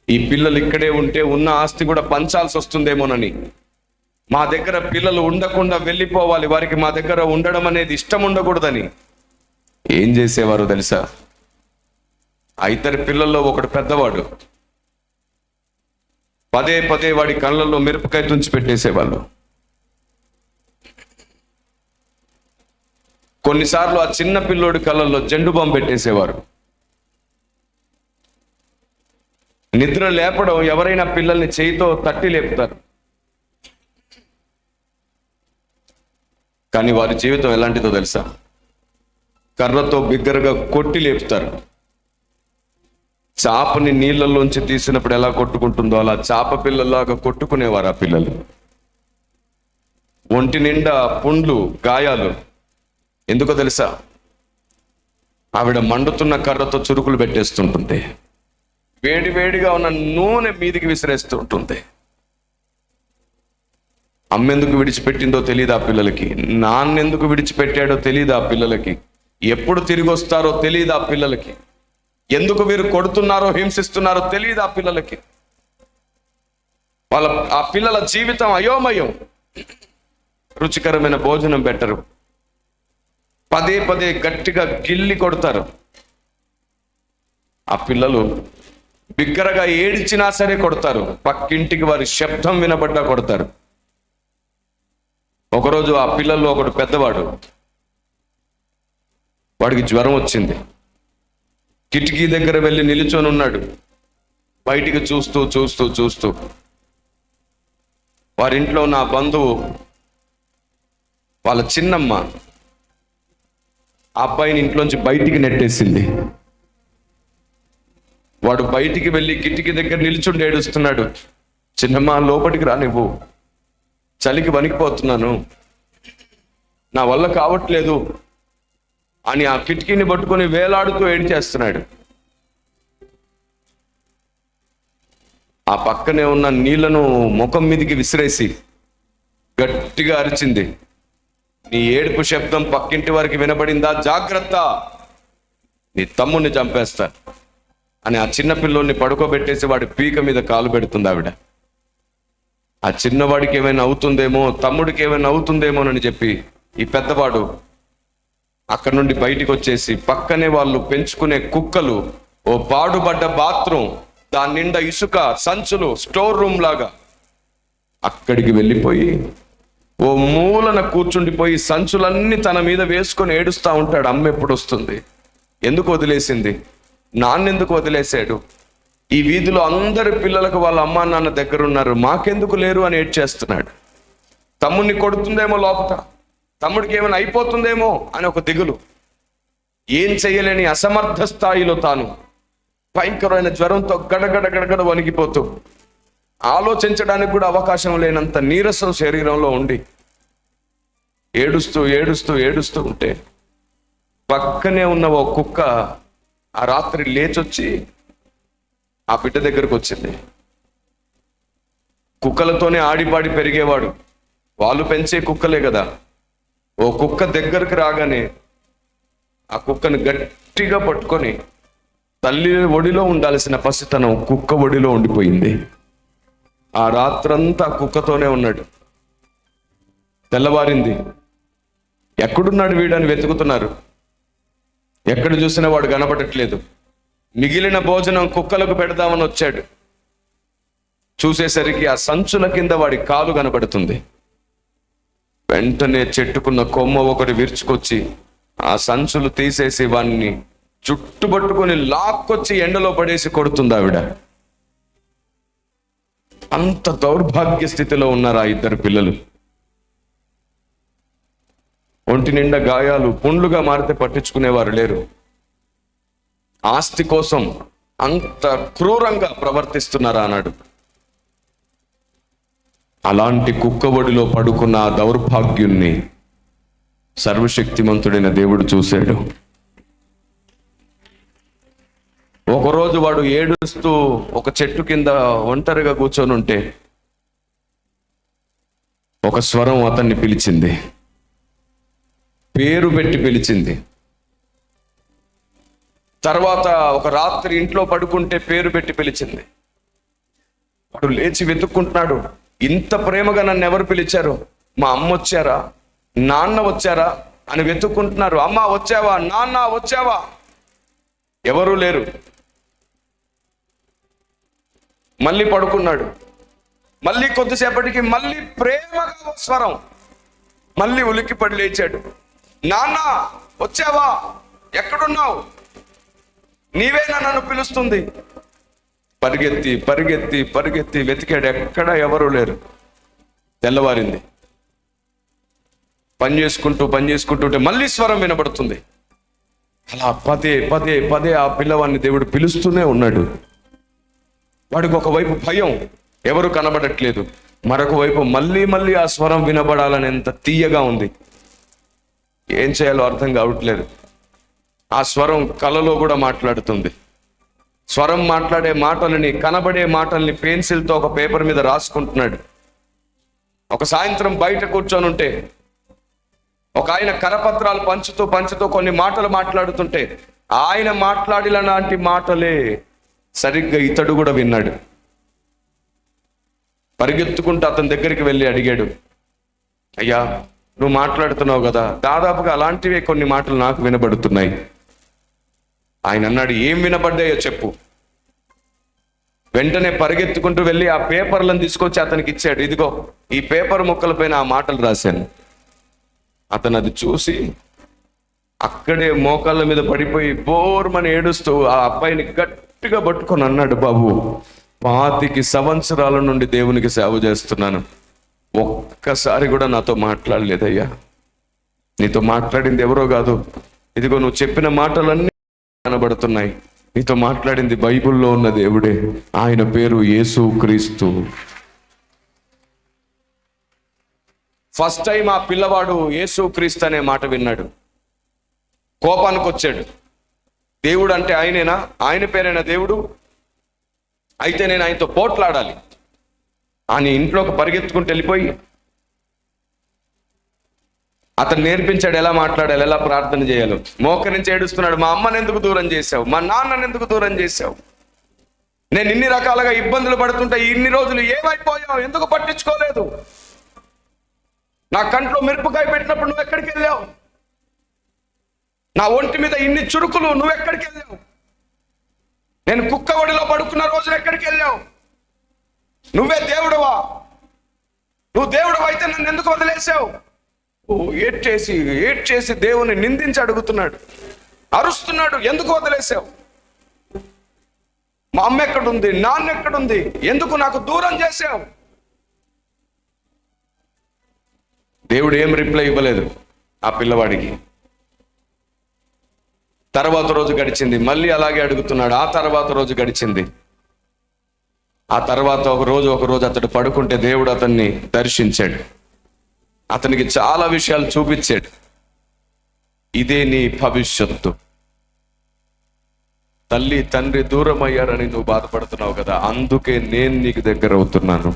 ఈ పిల్లలు ఇక్కడే ఉంటే ఉన్న ఆస్తి కూడా పంచాల్సి వస్తుందేమోనని, మా దగ్గర పిల్లలు ఉండకుండా వెళ్ళిపోవాలి, వారికి మా దగ్గర ఉండడం అనేది ఇష్టం ఉండకూడదని ఏం చేసేవారు తెలుసా? ఆ ఇద్దరి పిల్లల్లో ఒకడు పెద్దవాడు. పదే పదే వాడి కళ్ళల్లో మిరపకాయ తుంచి పెట్టేసేవాళ్ళు. కొన్నిసార్లు ఆ చిన్న పిల్లోడి కళ్ళల్లో జెండు బాంబు పెట్టేసేవారు. నిద్ర లేపడం, ఎవరైనా పిల్లల్ని చేయితో తట్టి లేపుతారు. కానీ వారి జీవితం ఎలాంటిదో తెలుసా? కర్రతో బిగ్గరగా కొట్టి లేపుతారు. చాపని నీళ్ళల్లోంచి తీసినప్పుడు ఎలా కొట్టుకుంటుందో అలా చాప పిల్లల్లాగా కొట్టుకునేవారు ఆ పిల్లలు. ఒంటి నిండా పుండ్లు, గాయాలు. ఎందుకో తెలుసా? ఆవిడ మండుతున్న కర్రతో చురుకులు పెట్టేస్తుంటుంది. వేడి వేడిగా ఉన్న నూనె మీదికి విసిరేస్తూ ఉంటుంది. అమ్మెందుకు విడిచిపెట్టిందో తెలియదు ఆ పిల్లలకి. నాన్నెందుకు విడిచిపెట్టాడో తెలియదు ఆ పిల్లలకి. ఎప్పుడు తిరిగి వస్తారో తెలియదు ఆ పిల్లలకి. ఎందుకు వీరు కొడుతున్నారో హింసిస్తున్నారో తెలియదు ఆ పిల్లలకి. ఆ పిల్లల జీవితం అయోమయం. రుచికరమైన భోజనం పెట్టరు. పదే పదే గట్టిగా గిల్లి కొడతారు. ఆ పిల్లలు బిగ్గరగా ఏడ్చినా సరే కొడతారు. పక్కింటికి వారి శబ్దం వినబడ్డా కొడతారు. ఒకరోజు ఆ పిల్లల్లో ఒకడు పెద్దవాడు, వాడికి జ్వరం వచ్చింది. కిటికీ దగ్గర వెళ్ళి నిలుచొని ఉన్నాడు. బయటికి చూస్తూ చూస్తూ చూస్తూ వారింట్లో ఉన్న బంధువు వాళ్ళ చిన్నమ్మ ఆ అబ్బాయిని ఇంట్లోంచి బయటికి నెట్టేసింది. వాడు బయటికి వెళ్ళి కిటికీ దగ్గర నిల్చుండి ఏడుస్తున్నాడు. చిన్నమ్మ, లోపలికి రా, నువ్వు చలికి వణికిపోతున్నాను, నా వల్ల కావట్లేదు అని ఆ కిటికీని పట్టుకొని వేలాడుతూ ఏడ్చేస్తున్నాడు. ఆ పక్కనే ఉన్న నీళ్లను ముఖం మీదికి విసిరేసి గట్టిగా అరిచింది. నీ ఏడుపు శబ్దం పక్కింటి వారికి వినబడిందా? జాగ్రత్త, నీ తమ్ముడిని చంపేస్తా అని ఆ చిన్న పిల్లోడిని పడుకోబెట్టేసి వాడి పీక మీద కాలు పెడుతుంది ఆవిడ. ఆ చిన్నవాడికి ఏమైనా అవుతుందేమో, తమ్ముడికి ఏమైనా అవుతుందేమోనని చెప్పి ఈ పెద్దవాడు అక్కడ నుండి బయటికి వచ్చేసి పక్కనే వాళ్ళు పెంచుకునే కుక్కలు, ఓ పాడుబడ్డ బాత్రూమ్, దాని నిండా ఇసుక సంచులు, స్టోర్ రూమ్ లాగా, అక్కడికి వెళ్ళిపోయి ఓ మూలన కూర్చుండిపోయి సంచులన్నీ తన మీద వేసుకొని ఏడుస్తూ ఉంటాడు. అమ్మ ఎప్పుడు వస్తుంది? ఎందుకు వదిలేసింది? నాన్నెందుకు వదిలేశాడు? ఈ వీధిలో అందరి పిల్లలకు వాళ్ళ అమ్మా నాన్న దగ్గర ఉన్నారు, మాకెందుకు లేరు అని ఏడ్చేస్తున్నాడు. తమ్ముడిని కొడుతుందేమో లోపట, తమ్ముడికి ఏమైనా అయిపోతుందేమో అని ఒక దిగులు. ఏం చేయలేని అసమర్థ స్థాయిలో తాను భయంకరమైన జ్వరంతో గడగడ గడగడ వణికిపోతూ, ఆలోచించడానికి కూడా అవకాశం లేనంత నీరసం శరీరంలో ఉండి ఏడుస్తూ ఏడుస్తూ ఏడుస్తూ ఉంటే పక్కనే ఉన్న ఓ కుక్క ఆ రాత్రి లేచొచ్చి ఆ బిడ్డ దగ్గరకు వచ్చింది. కుక్కలతోనే ఆడిపాడి పెరిగేవాడు, వాళ్ళు పెంచే కుక్కలే కదా. ఓ కుక్క దగ్గరకు రాగానే ఆ కుక్కను గట్టిగా పట్టుకొని, తల్లి ఒడిలో ఉండాల్సిన పసితనం కుక్క ఒడిలో ఉండిపోయింది. ఆ రాత్రంతా కుక్కతోనే ఉన్నాడు. తెల్లవారింది, ఎక్కడున్నాడు వీడని వెతుకుతున్నారు. ఎక్కడ చూసినా వాడు కనబడట్లేదు. మిగిలిన భోజనం కుక్కలకు పెడదామని వచ్చాడు. చూసేసరికి ఆ సంచుల కింద వాడి కాలు కనబడుతుంది. వెంటనే చెట్టుకున్న కొమ్మ ఒకటి విరుచుకొచ్చి ఆ సంచులు తీసేసి వాడిని చుట్టుపట్టుకొని లాక్కొచ్చి ఎండలో పడేసి కొడుతుంది ఆవిడ. అంత దౌర్భాగ్య స్థితిలో ఉన్నారు ఆ ఇద్దరు పిల్లలు. ఒంటి నిండా గాయాలు, పుండ్లుగా మారితే పట్టించుకునేవారు లేరు. ఆస్తి కోసం అంత క్రూరంగా ప్రవర్తిస్తున్నారు అన్నాడు. అలాంటి కుక్కబడిలో పడుకున్న ఆ దౌర్భాగ్యుణ్ణి సర్వశక్తిమంతుడైన దేవుడు చూశాడు. ఒకరోజు వాడు ఏడుస్తూ ఒక చెట్టు కింద ఒంటరిగా కూర్చొని ఉంటే ఒక స్వరం అతన్ని పిలిచింది, పేరు పెట్టి పిలిచింది. తర్వాత ఒక రాత్రి ఇంట్లో పడుకుంటే పేరు పెట్టి పిలిచింది. వాడు లేచి వెతుక్కుంటున్నాడు. ఇంత ప్రేమగా నన్ను ఎవరు పిలిచారు? మా అమ్మ వచ్చారా, నాన్న వచ్చారా అని వెతుక్కుంటున్నారు. అమ్మ వచ్చావా, నాన్న వచ్చావా? ఎవరూ లేరు. మళ్ళీ పడుకున్నాడు. మళ్ళీ కొద్దిసేపటికి మళ్ళీ ప్రేమగా స్వరం. మళ్ళీ ఉలిక్కిపడి లేచాడు. నాన్న వచ్చావా, ఎక్కడున్నావు? నీవేనా నన్ను పిలుస్తుంది? పరిగెత్తి పరిగెత్తి పరిగెత్తి వెతికాడు, ఎక్కడ ఎవరూ లేరు. తెల్లవారింది. పని చేసుకుంటుంటే మళ్ళీ స్వరం వినబడుతుంది. అలా పదే పదే పదే ఆ పిల్లవాడిని దేవుడు పిలుస్తూనే ఉన్నాడు. వాడికి ఒకవైపు భయం, ఎవరు కనబడట్లేదు. మరొక వైపు మళ్ళీ మళ్ళీ ఆ స్వరం వినబడాలని ఎంత తీయగా ఉంది. ఏం చేయాలో అర్థం కావట్లేదు. ఆ స్వరం కలలో కూడా మాట్లాడుతుంది. స్వరం మాట్లాడే మాటలని, కనబడే మాటల్ని పెన్సిల్తో ఒక పేపర్ మీద రాసుకుంటున్నాడు. ఒక సాయంత్రం బయట కూర్చొని ఉంటే ఒక ఆయన కరపత్రాలు పంచుతూ కొన్ని మాటలు మాట్లాడుతుంటే ఆయన మాట్లాడిన లాంటి మాటలే సరిగ్గా ఇతడు కూడా విన్నాడు. పరిగెత్తుకుంటూ అతని దగ్గరికి వెళ్ళి అడిగాడు, అయ్యా నువ్వు మాట్లాడుతున్నావు కదా, దాదాపుగా అలాంటివే కొన్ని మాటలు నాకు వినబడుతున్నాయి. ఆయన అన్నాడు, ఏం వినబడ్డాయో చెప్పు. వెంటనే పరిగెత్తుకుంటూ వెళ్ళి ఆ పేపర్లను తీసుకొచ్చి అతనికి ఇచ్చాడు. ఇదిగో ఈ పేపర్ ముక్కల పైన ఆ మాటలు రాశాను. అతను అది చూసి అక్కడే మోకాళ్ళ మీద పడిపోయి బోర్మని ఏడుస్తూ ఆ అబ్బాయిని గట్టిగా పట్టుకొని అన్నాడు, బాబు 25 సంవత్సరాల నుండి దేవునికి సేవ చేస్తున్నాను, ఒక్కసారి కూడా నాతో మాట్లాడలేదయ్యా. నీతో మాట్లాడింది ఎవరో కాదు, ఇదిగో నువ్వు చెప్పిన మాటలన్నీ కనబడుతున్నాయి. నీతో మాట్లాడింది బైబిల్లో ఉన్న దేవుడే, ఆయన పేరు యేసు క్రీస్తు. ఫస్ట్ టైం ఆ పిల్లవాడు యేసు క్రీస్తు అనే మాట విన్నాడు. కోపానికి వచ్చాడు. దేవుడు అంటే ఆయనేనా? ఆయన పేరైనా దేవుడు? అయితే నేను ఆయనతో పోట్లాడాలి అని ఇంట్లోకి పరిగెత్తుకుంటూ వెళ్ళిపోయి అతను నేర్పించాడు ఎలా మాట్లాడాలి, ఎలా ప్రార్థన చేయాలో. మోకరించి ఏడుస్తున్నాడు, మా అమ్మని ఎందుకు దూరం చేశావు, మా నాన్నని ఎందుకు దూరం చేశావు, నేను ఇన్ని రకాలుగా ఇబ్బందులు పడుతుంటే ఇన్ని రోజులు ఏమైపోయావు, ఎందుకు పట్టించుకోలేదు, నా కంట్లో మిరపకాయ పెట్టినప్పుడు నువ్వు ఎక్కడికి వెళ్ళావు, నా ఒంటి మీద ఇన్ని చురుకులు నువ్వు ఎక్కడికి వెళ్ళావు, నేను కుక్క ఒడిలో పడుకున్న రోజున ఎక్కడికి వెళ్ళావు, నువ్వే దేవుడువా, నువ్వు దేవుడు అయితే నన్ను ఎందుకు వదిలేసావు? ఏడ్చేసి దేవుని నిందించి అడుగుతున్నాడు, అరుస్తున్నాడు, ఎందుకు వదిలేసావు, మా అమ్మ ఎక్కడుంది, నాన్న ఎక్కడుంది, ఎందుకు నాకు దూరం చేసావు? దేవుడు ఏం రిప్లై ఇవ్వలేదు ఆ పిల్లవాడికి. తర్వాత రోజు గడిచింది, మళ్ళీ అలాగే అడుగుతున్నాడు. ఆ తర్వాత రోజు గడిచింది. ఆ తర్వాత ఒక రోజు అతడు పడుకుంటే దేవుడు అతన్ని దర్శించాడు. అతనికి చాలా విషయాలు చూపించాడు. ఇదే నీ భవిష్యత్తు, తల్లి తండ్రి దూరం అయ్యారని నువ్వు బాధపడుతున్నావు కదా, అందుకే నేను నీకు దగ్గర అవుతున్నాను.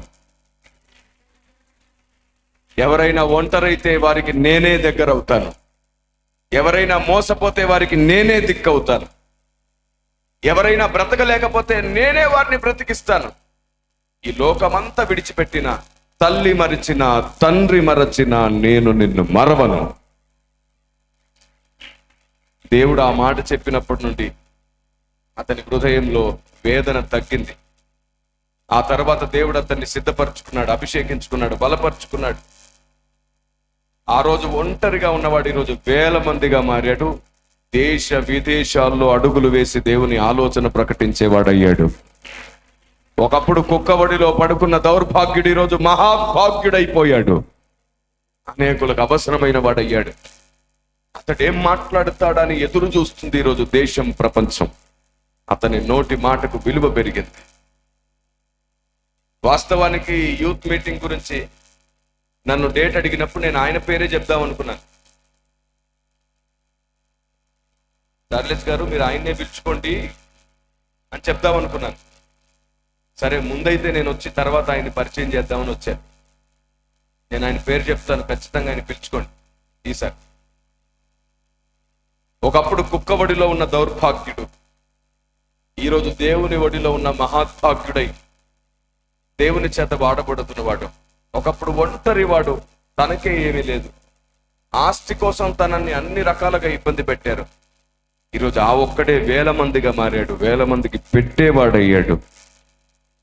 ఎవరైనా ఒంటరైతే వారికి నేనే దగ్గర అవుతాను. ఎవరైనా మోసపోతే వారికి నేనే దిక్కవుతాను. ఎవరైనా బ్రతకలేకపోతే నేనే వారిని బ్రతికిస్తాను. ఈ లోకమంతా విడిచిపెట్టిన, తల్లి మరిచిన, తండ్రి మరచిన, నేను నిన్ను మరవను. దేవుడు ఆ మాట చెప్పినప్పటి నుండి అతని హృదయంలో వేదన తగ్గింది. ఆ తర్వాత దేవుడు అతన్ని సిద్ధపరచుకున్నాడు, అభిషేకించుకున్నాడు, బలపరుచుకున్నాడు. ఆ రోజు ఒంటరిగా ఉన్నవాడు ఈరోజు వేల మందిగా మారాడు. దేశ విదేశాల్లో అడుగులు వేసి దేవుని ఆలోచన ప్రకటించేవాడయ్యాడు. ఒకప్పుడు కుక్కవడిలో పడుకున్న దౌర్భాగ్యుడు ఈరోజు మహాభాగ్యుడైపోయాడు. అనేకులకు అవసరమైన వాడయ్యాడు. అతడేం మాట్లాడుతాడని ఎదురు చూస్తుంది ఈరోజు దేశం, ప్రపంచం. అతని నోటి మాటకు విలువ పెరిగింది. వాస్తవానికి యూత్ మీటింగ్ గురించి నన్ను డేట్ అడిగినప్పుడు నేను ఆయన పేరే చెప్దాం అనుకున్నాను. చార్లెస్ గారు మీరు ఆయన్నే పిలుచుకోండి అని చెప్దాం అనుకున్నాను. సరే ముందైతే నేను వచ్చి తర్వాత ఆయన్ని పరిచయం చేద్దామని వచ్చాను. నేను ఆయన పేరు చెప్తాను, ఖచ్చితంగా ఆయన పిలుచుకోండి ఈసారి. ఒకప్పుడు కుక్కవడిలో ఉన్న దౌర్భాగ్యుడు ఈరోజు దేవుని ఒడిలో ఉన్న మహాభాగ్యుడై దేవుని చేత వాడబడుతున్నవాడు. ఒకప్పుడు ఒంటరి వాడు, తనకే ఏమీ లేదు, ఆస్తి కోసం తనని అన్ని రకాలుగా ఇబ్బంది పెట్టారు. ఈరోజు ఆ ఒక్కడే వేల మందిగా మారాడు, వేల మందికి పెట్టేవాడయ్యాడు.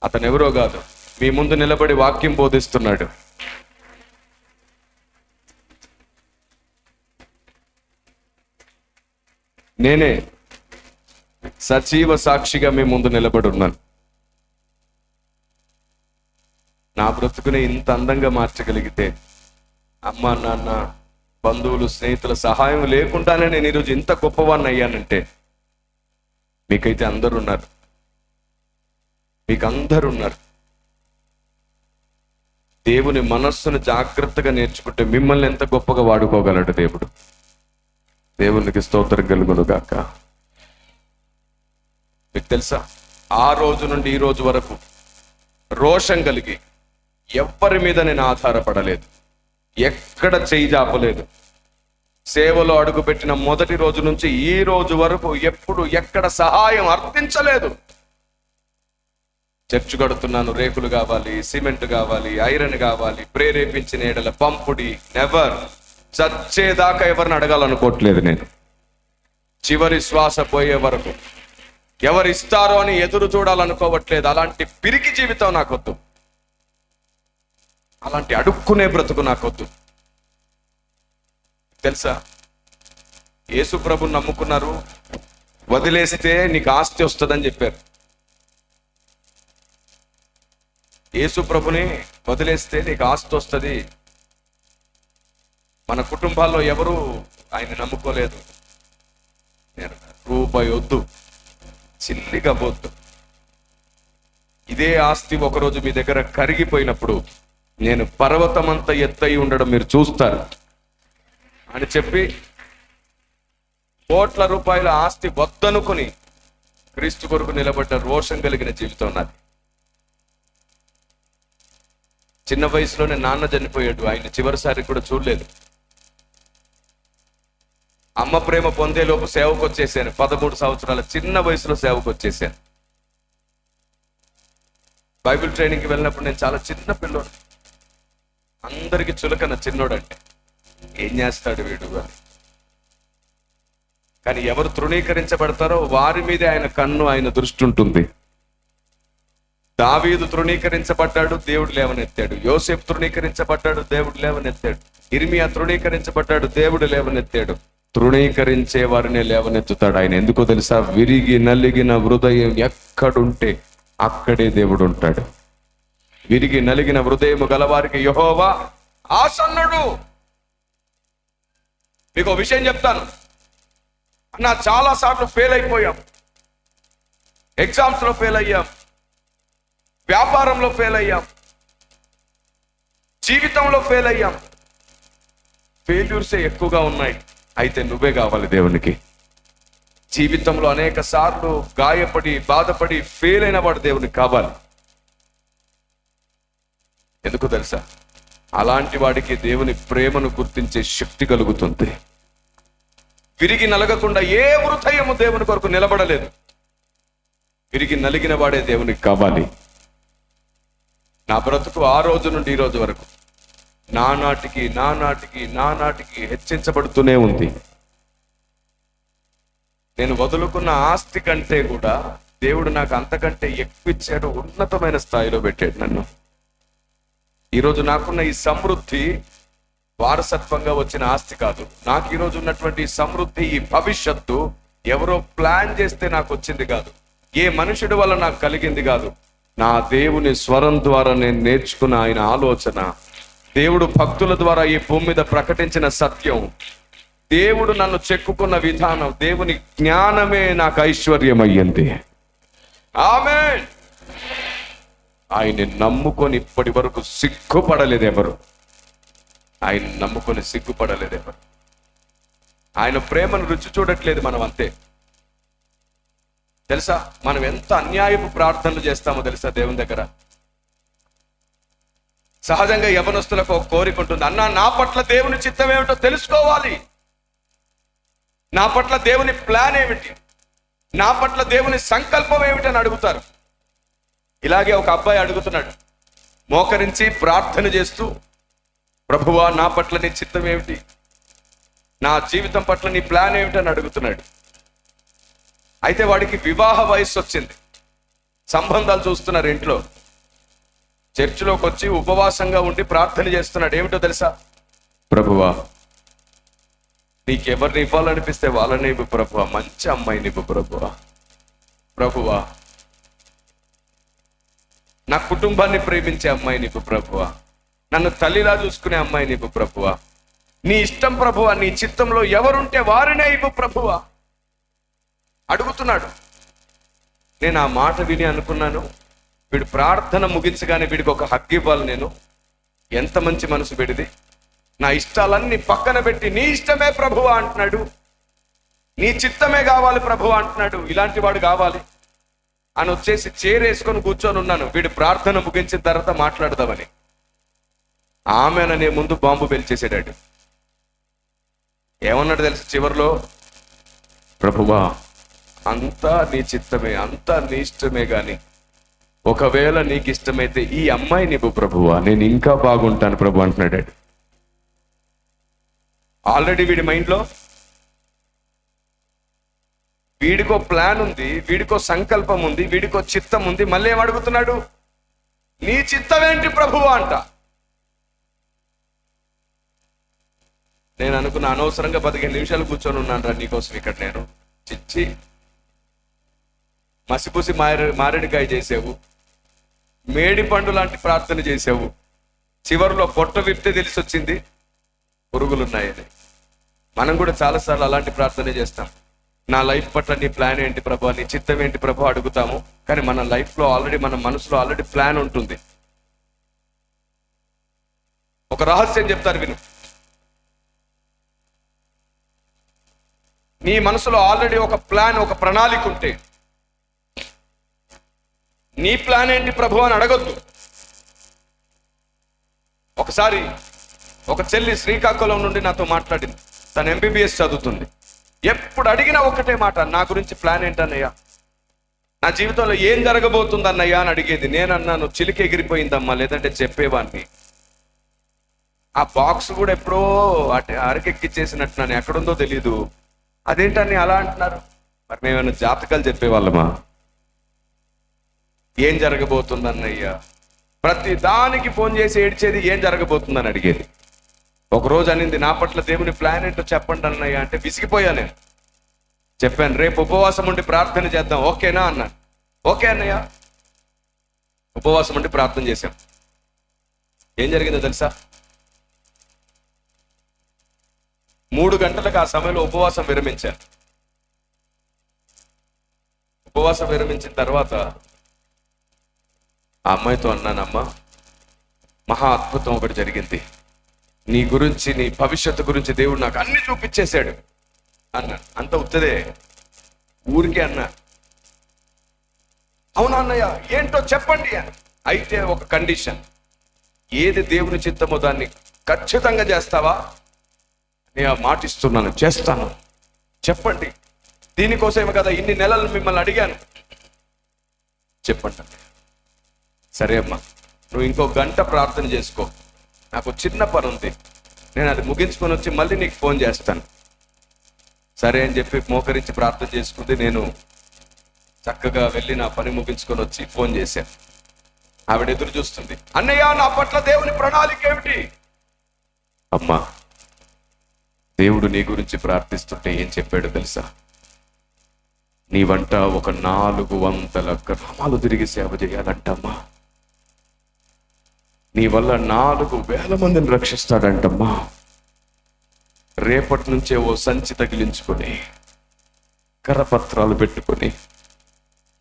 అతను ఎవరో కాదు, మీ ముందు నిలబడి వాక్యం బోధిస్తున్నాడు. నేనే సజీవ సాక్షిగా మీ ముందు నిలబడి ఉన్నాను. నా బ్రతుకునే ఇంత అందంగా మార్చగలిగితే, అమ్మ నాన్న బంధువులు స్నేహితుల సహాయం లేకుండానే నేను ఈరోజు ఇంత గొప్పవాడిని అయ్యానంటే మీకైతే అందరున్నారు, మీకు అందరున్నారు. దేవుని మనస్సును జాగ్రత్తగా నేర్చుకుంటే మిమ్మల్ని ఎంత గొప్పగా వాడుకోగలడు దేవుడు. దేవునికి స్తోత్రం కలుగును గాక. మీకు తెలుసా, ఆ రోజు నుండి ఈ రోజు వరకు రోషం కలిగి ఎవ్వరి మీద నేను ఆధారపడలేదు, ఎక్కడ చేయి జాపలేదు. సేవలో అడుగుపెట్టిన మొదటి రోజు నుంచి ఈ రోజు వరకు ఎప్పుడు ఎక్కడ సహాయం అర్థించలేదు. చర్చ్ కడుతున్నాను, రేకులు కావాలి, సిమెంట్ కావాలి, ఐరన్ కావాలి, ప్రేరేపించిన ఎడల పంపుడి. నెవర్. చచ్చేదాకా ఎవరిని అడగాలనుకోవట్లేదు నేను. చివరి శ్వాస పోయే వరకు ఎవరు ఇస్తారో అని ఎదురు చూడాలనుకోవట్లేదు. అలాంటి పిరికి జీవితం నాకొద్దు, అలాంటి అడుక్కునే బ్రతుకు నాకొద్దు. తెలుసా, యేసు ప్రభుని నమ్ముకున్నారు, వదిలేస్తే నీకు ఆస్తి వస్తుందని చెప్పారు. యేసు ప్రభుని వదిలేస్తే నీకు ఆస్తి వస్తుంది. మన కుటుంబాల్లో ఎవరు ఆయన నమ్ముకోలేదు. రూపాయి వద్దు, చిల్లిగా పోద్దు. ఇదే ఆస్తి ఒకరోజు మీ దగ్గర కరిగిపోయినప్పుడు నేను పర్వతమంతా ఎత్తై ఉండడం మీరు చూస్తారు అని చెప్పి కోట్ల రూపాయల ఆస్తి వద్దనుకుని క్రీస్తు కొరకు నిలబడ్డ రోషం కలిగిన జీవితం నాది. చిన్న వయసులోనే నాన్న చనిపోయాడు, ఆయన చివరిసారి కూడా చూడలేదు. అమ్మ ప్రేమ పొందేలోపు సేవకు వచ్చేసాను. 13 సంవత్సరాల చిన్న వయసులో సేవకు వచ్చేసాను. బైబిల్ ట్రైనింగ్కి వెళ్ళినప్పుడు నేను చాలా చిన్న పిల్లోడు, అందరికి చులకన చిన్నోడంటే, ఏం చేస్తాడు వీడు అని. కానీ ఎవరు తృణీకరించబడతారో వారి మీదే ఆయన కన్ను, ఆయన దృష్టి ఉంటుంది. దావీదు తృణీకరించబడ్డాడు, దేవుడు లేవనెత్తాడు. యోసేపు తృణీకరించబడ్డాడు, దేవుడు లేవనెత్తాడు. ఇర్మియా తృణీకరించబడ్డాడు, దేవుడు లేవనెత్తాడు. తృణీకరించే వారిని లేవనెత్తుతాడు ఆయన. ఎందుకో తెలుసా, విరిగి నలిగిన హృదయం ఎక్కడుంటే అక్కడే దేవుడు ఉంటాడు. విరిగి నలిగిన హృదయము గలవారికి యెహోవా ఆసన్నుడు. మీకు విషయం చెప్తాను అన్న, చాలా సార్లు ఫెయిల్ అయిపోయాం. ఎగ్జామ్స్ లో ఫెయిల్ అయ్యాం, వ్యాపారంలో ఫెయిల్ అయ్యాం, జీవితంలో ఫెయిల్ అయ్యాం. ఫెయిల్యూర్సే ఎక్కువగా ఉన్నాయి. అయితే నువ్వే కావాలి దేవునికి. జీవితంలో అనేక సార్లు గాయపడి బాధపడి ఫెయిల్ అయిన వాడు దేవునికి కావాలి. ఎందుకు తెలుసా? అలాంటి వాడికి దేవుని ప్రేమను గుర్తించే శక్తి కలుగుతుంది. విరిగి నలగకుండా ఏ హృదయము దేవుని కొరకు నిలబడలేదు. విరిగి నలిగిన వాడే దేవునికి కావాలి. నా బ్రతుకు ఆ రోజు నుండి ఈ రోజు వరకు నానాటికి హెచ్చించబడుతూనే ఉంది. నేను వదులుకున్న ఆస్తి కంటే కూడా దేవుడు నాకు అంతకంటే ఎక్కువ ఇచ్చాడు. ఉన్నతమైన స్థాయిలో పెట్టాడు నన్ను. ఈరోజు నాకున్న ఈ సమృద్ధి వారసత్వంగా వచ్చిన ఆస్తి కాదు. నాకు ఈరోజు ఉన్నటువంటి సమృద్ధి, ఈ భవిష్యత్తు ఎవరో ప్లాన్ చేస్తే నాకు వచ్చింది కాదు. ఏ మనుషుడి వల్ల నాకు కలిగింది కాదు. నా దేవుని స్వరం ద్వారా నేను నేర్చుకున్న ఆయన ఆలోచన, దేవుడు భక్తుల ద్వారా ఈ భూమి మీద ప్రకటించిన సత్యం, దేవుడు నన్ను చెక్కుకున్న విధానం, దేవుని జ్ఞానమే నాకు ఐశ్వర్యం అయ్యింది. ఆమేన్. ఆయన్ని నమ్ముకొని ఇప్పటి వరకు సిగ్గుపడలేదు ఎవరు. ఆయన నమ్ముకొని సిగ్గుపడలేదు ఎవరు. ఆయన ప్రేమను రుచి చూడట్లేదు మనం, అంతే. తెలుసా మనం ఎంత అన్యాయపు ప్రార్థనలు చేస్తామో తెలుసా దేవుని దగ్గర? సహజంగా యవనస్తులకు ఒక కోరిక ఉంటుంది. అన్నా, నా పట్ల దేవుని చిత్తం ఏమిటో తెలుసుకోవాలి, నా పట్ల దేవుని ప్లాన్ ఏమిటి, నా పట్ల దేవుని సంకల్పం ఏమిటి అని అడుగుతారు. ఇలాగే ఒక అబ్బాయి అడుగుతున్నాడు, మోకరించి ప్రార్థన చేస్తూ, ప్రభువా నా పట్ల నీ చిత్తం ఏమిటి, నా జీవితం పట్ల నీ ప్లాన్ ఏమిటి అని అడుగుతున్నాడు. అయితే వాడికి వివాహ వయస్సు వచ్చింది. సంబంధాలు చూస్తున్నారు ఇంట్లో. చర్చిలోకి వచ్చి ఉపవాసంగా ఉండి ప్రార్థన చేస్తున్నాడు. ఏమిటో తెలుసా? ప్రభువా నీకెవరిని ఇవ్వాలనిపిస్తే వాళ్ళని ఇవ్వు ప్రభువా, మంచి అమ్మాయిని ఇవ్వు ప్రభువా, ప్రభువా నా కుటుంబాన్ని ప్రేమించే అమ్మాయిని ఇవ్వు ప్రభువా, నన్ను తల్లిలా చూసుకునే అమ్మాయిని ఇవ్వు ప్రభువా, నీ ఇష్టం ప్రభువా, నీ చిత్తంలో ఎవరుంటే వారినే ఇవ్వు ప్రభువా అడుగుతున్నాడు. నేను ఆ మాట విని అనుకున్నాను, వీడు ప్రార్థన ముగించగానే వీడికి ఒక హక్కు ఇవ్వాలి నేను. ఎంత మంచి మనసు వీడిది. నా ఇష్టాలన్నీ పక్కన పెట్టి నీ ఇష్టమే ప్రభువా అంటున్నాడు, నీ చిత్తమే కావాలి ప్రభువా అంటున్నాడు. ఇలాంటి వాడు కావాలి అని వచ్చేసి చేరేసుకొని కూర్చొని ఉన్నాను. వీడు ప్రార్థన ముగించిన తర్వాత మాట్లాడదామని. ఆమెననే ముందు బాంబు పేల్చేసాడు. ఏమన్నాడు తెలుసు చివరిలో? ప్రభువా అంతా నీ చిత్తమే, అంతా నీ ఇష్టమే, గాని ఒకవేళ నీకు ఇష్టమైతే ఈ అమ్మాయి నీవు ప్రభువా, నేను ఇంకా బాగుంటాను ప్రభు అంటున్నాడు. ఆల్రెడీ వీడి మైండ్లో వీడికో ప్లాన్ ఉంది, వీడికో సంకల్పం ఉంది, వీడికో చిత్తం ఉంది. మళ్ళీ ఏం అడుగుతున్నాడు? నీ చిత్తం ఏంటి ప్రభువా అంట. నేను అనుకున్న అనవసరంగా 15 నిమిషాలు కూర్చొని ఉన్నాను రా నీకోసం ఇక్కడ. నేను చిచ్చి మసిపూసి మారేడుకాయ చేసావు, మేడి పండు లాంటి ప్రార్థన చేసావు, చివరిలో పొట్ట విప్తే తెలిసి వచ్చింది పురుగులున్నాయని. మనం కూడా చాలాసార్లు అలాంటి ప్రార్థన చేస్తాం. నా లైఫ్ పట్ల నీ ప్లాన్ ఏంటి ప్రభు, నీ చిత్తం ఏంటి ప్రభు అడుగుతాము. కానీ మన లైఫ్లో ఆల్రెడీ, మన మనసులో ఆల్రెడీ ప్లాన్ ఉంటుంది. ఒక రహస్యం చెప్తారు విను. నీ మనసులో ఆల్రెడీ ఒక ప్లాన్, ఒక ప్రణాళిక ఉంటే నీ ప్లాన్ ఏంటి ప్రభు అని అడగొద్దు. ఒకసారి ఒక చెల్లి శ్రీకాకుళం నుండి నాతో మాట్లాడింది. తను MBBS చదువుతుంది. ఎప్పుడు అడిగినా ఒకటే మాట, నా గురించి ప్లాన్ ఏంటన్నయ్యా, నా జీవితంలో ఏం జరగబోతుంది అన్నయ్యా అని అడిగేది. నేనన్నాను చిలికి ఎగిరిపోయిందమ్మా, లేదంటే చెప్పేవాడిని. ఆ బాక్స్ కూడా ఎప్పుడో అరకెక్కిచ్చేసినట్టు నన్ను ఎక్కడుందో తెలీదు. అదేంటని అలా అంటున్నారు? మరి మేమైనా జాతకాలు చెప్పేవాళ్ళమా? ఏం జరగబోతుంది అన్నయ్య, ప్రతి దానికి ఫోన్ చేసి ఏడ్చేది ఏం జరగబోతుందని అడిగేది. ఒకరోజు అనింది, నా పట్ల దేవుని ప్లాన్ ఏంటో చెప్పండి అన్నయ్య అంటే విసిగిపోయా నేను. చెప్పాను, రేపు ఉపవాసం ఉండి ప్రార్థన చేద్దాం, ఓకేనా అన్నాను. ఓకే అన్నయ్య. ఉపవాసం ఉండి ప్రార్థన చేశాం. ఏం జరిగిందో తెలుసా? 3 గంటలకు ఆ సమయంలో ఉపవాసం విరమించాను. ఉపవాసం విరమించిన తర్వాత ఆ అమ్మాయితో అన్నానమ్మా, మహా అద్భుతం ఒకటి జరిగింది. నీ గురించి, నీ భవిష్యత్తు గురించి దేవుడు నాకు అన్ని చూపించేశాడు అన్నాను. అంత ఉత్తదే. ఊరికే అన్నా. అవునా అన్నయ్య, ఏంటో చెప్పండి అని. అయితే ఒక కండిషన్, ఏది దేవుని చిత్తమో దాన్ని ఖచ్చితంగా చేస్తావా? నేను మాటిస్తున్నాను, చేస్తాను, చెప్పండి. దీనికోసమే కదా ఇన్ని నెలలు మిమ్మల్ని అడిగాను, చెప్పండి. సరే అమ్మా, నువ్వు ఇంకో గంట ప్రార్థన చేసుకో, నాకు చిన్న పని ఉంది, నేను అది ముగించుకొని వచ్చి మళ్ళీ నీకు ఫోన్ చేస్తాను. సరే అని చెప్పి మోకరించి ప్రార్థన చేసుకుంది. నేను చక్కగా వెళ్ళి నా పని ముగించుకొని వచ్చి ఫోన్ చేశాను. ఆవిడ ఎదురు చూస్తుంది. అన్నయ్య, నా పట్ల దేవుని ప్రణాళిక ఏమిటి? అమ్మా, దేవుడు నీ గురించి ప్రార్థిస్తుంటే ఏం చెప్పాడు తెలుసా? నీ వంట ఒక 400 గ్రామాలు తిరిగి సేవ చేయాలంటమ్మా. నీ వల్ల 4,000 మందిని రక్షిస్తాడంటమ్మా. రేపటి నుంచే ఓ సంచి తగిలించుకొని, కరపత్రాలు పెట్టుకొని,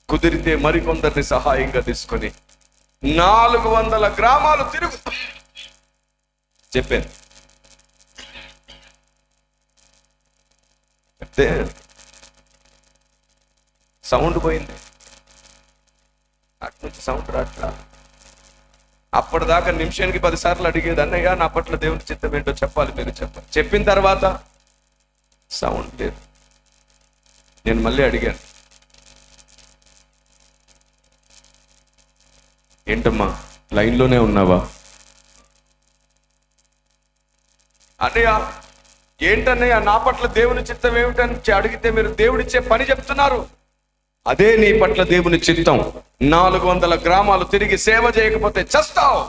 కుదిరితే మరికొందరిని సహాయంగా తీసుకొని 400 గ్రామాలు తిరుగు చెప్పాను. చెప్తే సౌండ్ పోయింది, అటు నుంచి సౌండ్ రాట్లా. అప్పటిదాకా నిమిషానికి 10 సార్లు అడిగేది, అన్నయ్య నా పట్ల దేవుని చిత్తం ఏంటో చెప్పాలి, మీరు చెప్పాలి. చెప్పిన తర్వాత సౌండ్ లేదు. నేను మళ్ళీ అడిగాను, ఏంటమ్మా లైన్లోనే ఉన్నావా? అన్నయ్య, ఏంటన్నయ్య నా పట్ల దేవుని చిత్తం ఏమిటని అడిగితే మీరు దేవుడిచ్చే పని చెప్తున్నారు. అదే నీ పట్ల దేవుని చిత్తం. 400 గ్రామాలు తిరిగి సేవ చేయకపోతే చస్తావు.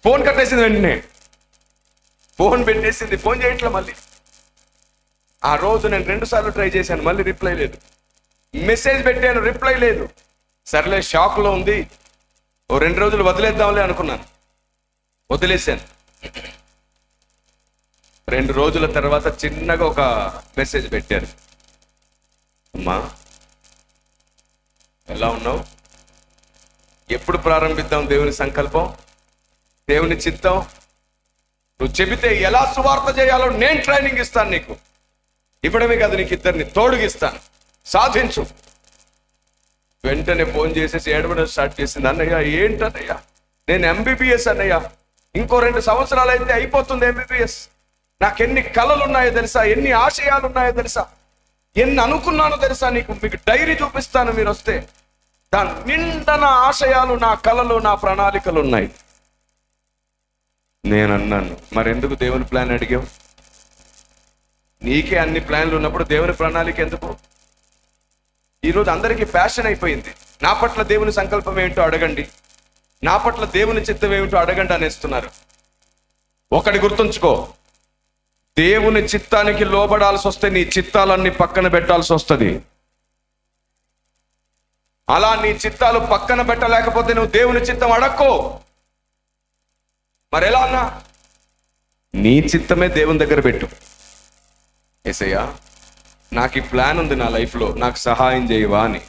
ఫోన్ కట్టేసింది, వెంటనే ఫోన్ పెట్టేసింది, ఫోన్ చేయట్లే. మళ్ళీ ఆ రోజు నేను 2 సార్లు ట్రై చేశాను, మళ్ళీ రిప్లై లేదు. మెసేజ్ పెట్టాను, రిప్లై లేదు. సర్లే, షాక్లో ఉంది, ఓ 2 రోజులు వదిలేద్దాంలే అనుకున్నాను, వదిలేశాను. 2 రోజుల తర్వాత చిన్నగా ఒక మెసేజ్ పెట్టారు. అమ్మా, ఎలా ఉన్నావు? ఎప్పుడు ప్రారంభిద్దాం దేవుని సంకల్పం, దేవుని చిత్తం? నువ్వు చెబితే ఎలా సువార్త చేయాలో నేను ట్రైనింగ్ ఇస్తాను నీకు. ఇవ్వడమే కాదు, నీకు 2 తోడుగిస్తాను, సాధించు. వెంటనే ఫోన్ చేసేసి ఏడవడం స్టార్ట్ చేసింది. అన్నయ్య, ఏంటన్నయ్య, నేను ఎంబీబీఎస్ అన్నయ్య, ఇంకో 2 సంవత్సరాలు అయితే అయిపోతుంది ఎంబీబీఎస్. నాకెన్ని కళలు ఉన్నాయో తెలుసా, ఎన్ని ఆశయాలు ఉన్నాయో తెలుసా, ఎన్ని అనుకున్నానో తెలుసా? మీకు డైరీ చూపిస్తాను, మీరు వస్తే. దాని నిండా నా ఆశయాలు, నా కళలు, నా ప్రణాళికలు ఉన్నాయి. నేను అన్నాను, మరెందుకు దేవుని ప్లాన్ అడిగావు? నీకే అన్ని ప్లాన్లు ఉన్నప్పుడు దేవుని ప్రణాళిక ఎందుకు? ఈరోజు అందరికీ ఫ్యాషన్ అయిపోయింది, నా పట్ల దేవుని సంకల్పం ఏమిటో అడగండి, నా పట్ల దేవుని చిత్తం ఏమిటో అడగండి అనేస్తున్నారు. ఒకటి గుర్తుంచుకో, దేవుని చిత్తానికి లోబడాల్సి వస్తే నీ చిత్తాలన్నీ పక్కన పెట్టాల్సి వస్తుంది. అలా నీ చిత్తాలు పక్కన పెట్టలేకపోతే నువ్వు దేవుని చిత్తం అడక్కో. మరి ఎలా అన్నా? నీ చిత్తమే దేవుని దగ్గర పెట్టు. యేసయ్యా, నాకు ఈ ప్లాన్ ఉంది నా లైఫ్లో, నాకు సహాయం చేయవా అని.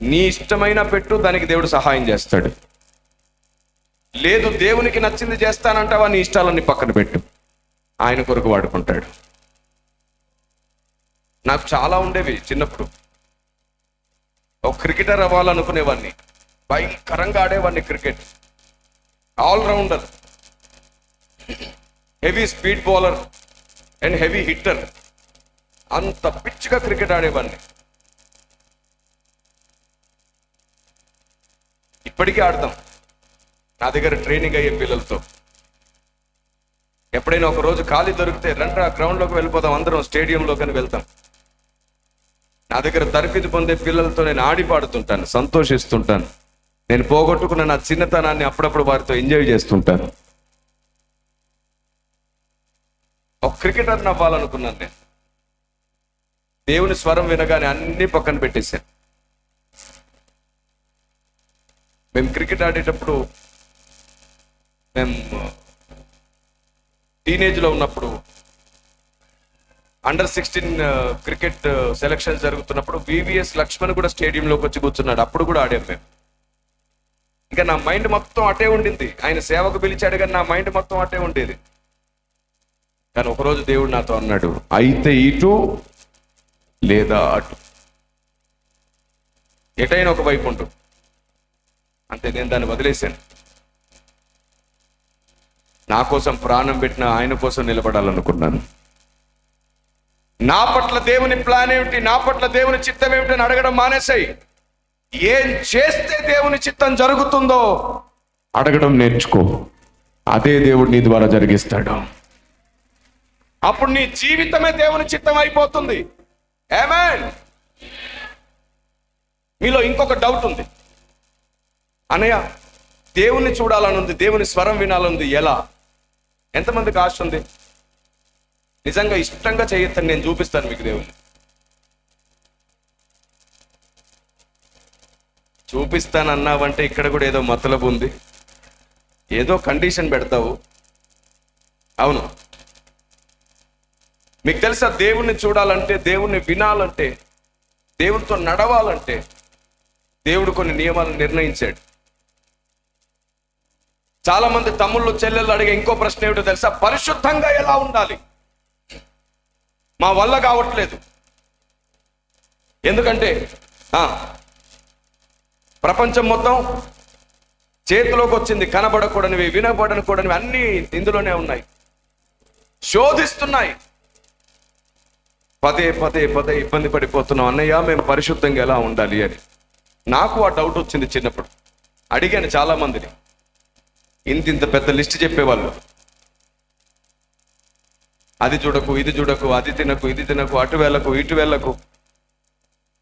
నీ ఇష్టమైనా పెట్టు, దానికి దేవుడు సహాయం చేస్తాడు. లేదు దేవునికి నచ్చింది చేస్తానంటావా, నీ ఇష్టాలన్నీ పక్కన పెట్టు, ఆయన కొరకు వాడుకుంటాడు. నాకు చాలా ఉండేవి చిన్నప్పుడు. ఒక క్రికెటర్ అవ్వాలనుకునేవాడిని, భయంకరంగా ఆడేవాడిని cricket, allrounder, heavy speed bowler and heavy hitter. అంత పిచ్చిగా క్రికెట్ ఆడేవాడిని. ఇప్పటికీ ఆడతాం నా దగ్గర ట్రైనింగ్ అయ్యే పిల్లలతో. ఎప్పుడైనా ఒక రోజు ఖాళీ దొరికితే రండి ఆ గ్రౌండ్లోకి వెళ్ళిపోతాం, అందరం స్టేడియంలోకి వెళ్తాం. నా దగ్గర తరఫీదు పొందే పిల్లలతో నేను ఆడి పాడుతుంటాను, సంతోషిస్తుంటాను. నేను పోగొట్టుకున్న నా చిన్నతనాన్ని అప్పుడప్పుడు వారితో ఎంజాయ్ చేస్తుంటాను. ఒక క్రికెటర్ అవ్వాలనుకున్నాను నేను. దేవుని స్వరం వినగానే అన్ని పక్కన పెట్టేశాను. మేము క్రికెట్ ఆడేటప్పుడు, మేము టీనేజ్లో ఉన్నప్పుడు, అండర్-16 క్రికెట్ సెలక్షన్ జరుగుతున్నప్పుడు వివిఎస్ లక్ష్మణ్ కూడా స్టేడియంలోకి వచ్చి కూర్చున్నాడు. అప్పుడు కూడా ఆడాం మేము. ఇంకా నా మైండ్ మొత్తం అటే ఉండింది. ఆయన సేవకు పిలిచాడు కానీ నా మైండ్ మొత్తం అటే ఉండేది. కానీ ఒకరోజు దేవుడు నాతో అన్నాడు, అయితే ఇటు లేదా అటు, ఎటైనా ఒక వైపు ఉండు. అంతే, నేను దాన్ని వదిలేశాను. నా కోసం ప్రాణం పెట్టిన ఆయన కోసం నిలబడాలనుకున్నాను. నా పట్ల దేవుని ప్లాన్ ఏమిటి, నా పట్ల దేవుని చిత్తం ఏమిటి అని అడగడం మానేసాయి. ఏం చేస్తే దేవుని చిత్తం జరుగుతుందో అడగడం నేర్చుకో. అదే దేవుడు నీ ద్వారా జరిగిస్తాడు. అప్పుడు నీ జీవితమే దేవుని చిత్తం అయిపోతుంది. ఆమేన్. మీలో ఇంకొక డౌట్ ఉంది, అన్నయ్య దేవుణ్ణి చూడాలని ఉంది, దేవుని స్వరం వినాలనుంది, ఎలా? ఎంతమందికి ఆశ ఉంది? నిజంగా ఇష్టంగా చేయొచ్చని నేను చూపిస్తాను మీకు దేవుణ్ణి. చూపిస్తానన్నావంటే ఇక్కడ కూడా ఏదో మతలబు ఉంది, ఏదో కండిషన్ పెడతావు. అవును, మీకు తెలుసా, దేవుణ్ణి చూడాలంటే, దేవుణ్ణి వినాలంటే, దేవునితో నడవాలంటే దేవుడు కొన్ని నియమాలు నిర్ణయించాడు. చాలా మంది తమ్ముళ్ళు చెల్లెళ్ళు అడిగే ఇంకో ప్రశ్న ఏమిటో తెలుసా? పరిశుద్ధంగా ఎలా ఉండాలి? మా వల్ల కావట్లేదు. ఎందుకంటే ప్రపంచం మొత్తం చేతిలోకి వచ్చింది. కనబడకూడనివి, వినబడకూడనివి అన్నీ ఇందులోనే ఉన్నాయి, శోధిస్తున్నాయి. పదే పదే పదే ఇబ్బంది పడిపోతున్నాం, అన్నయ్య మేము పరిశుద్ధంగా ఎలా ఉండాలి అని. నాకు ఆ డౌట్ వచ్చింది చిన్నప్పుడు. అడిగాను చాలా మందిని, ఇంత పెద్ద లిస్ట్ చెప్పేవాళ్ళు. అది చూడకు, ఇది చూడకు, అది తినకు, ఇది తినకు, అటు వెళ్ళకు, ఇటు వెళ్ళకు,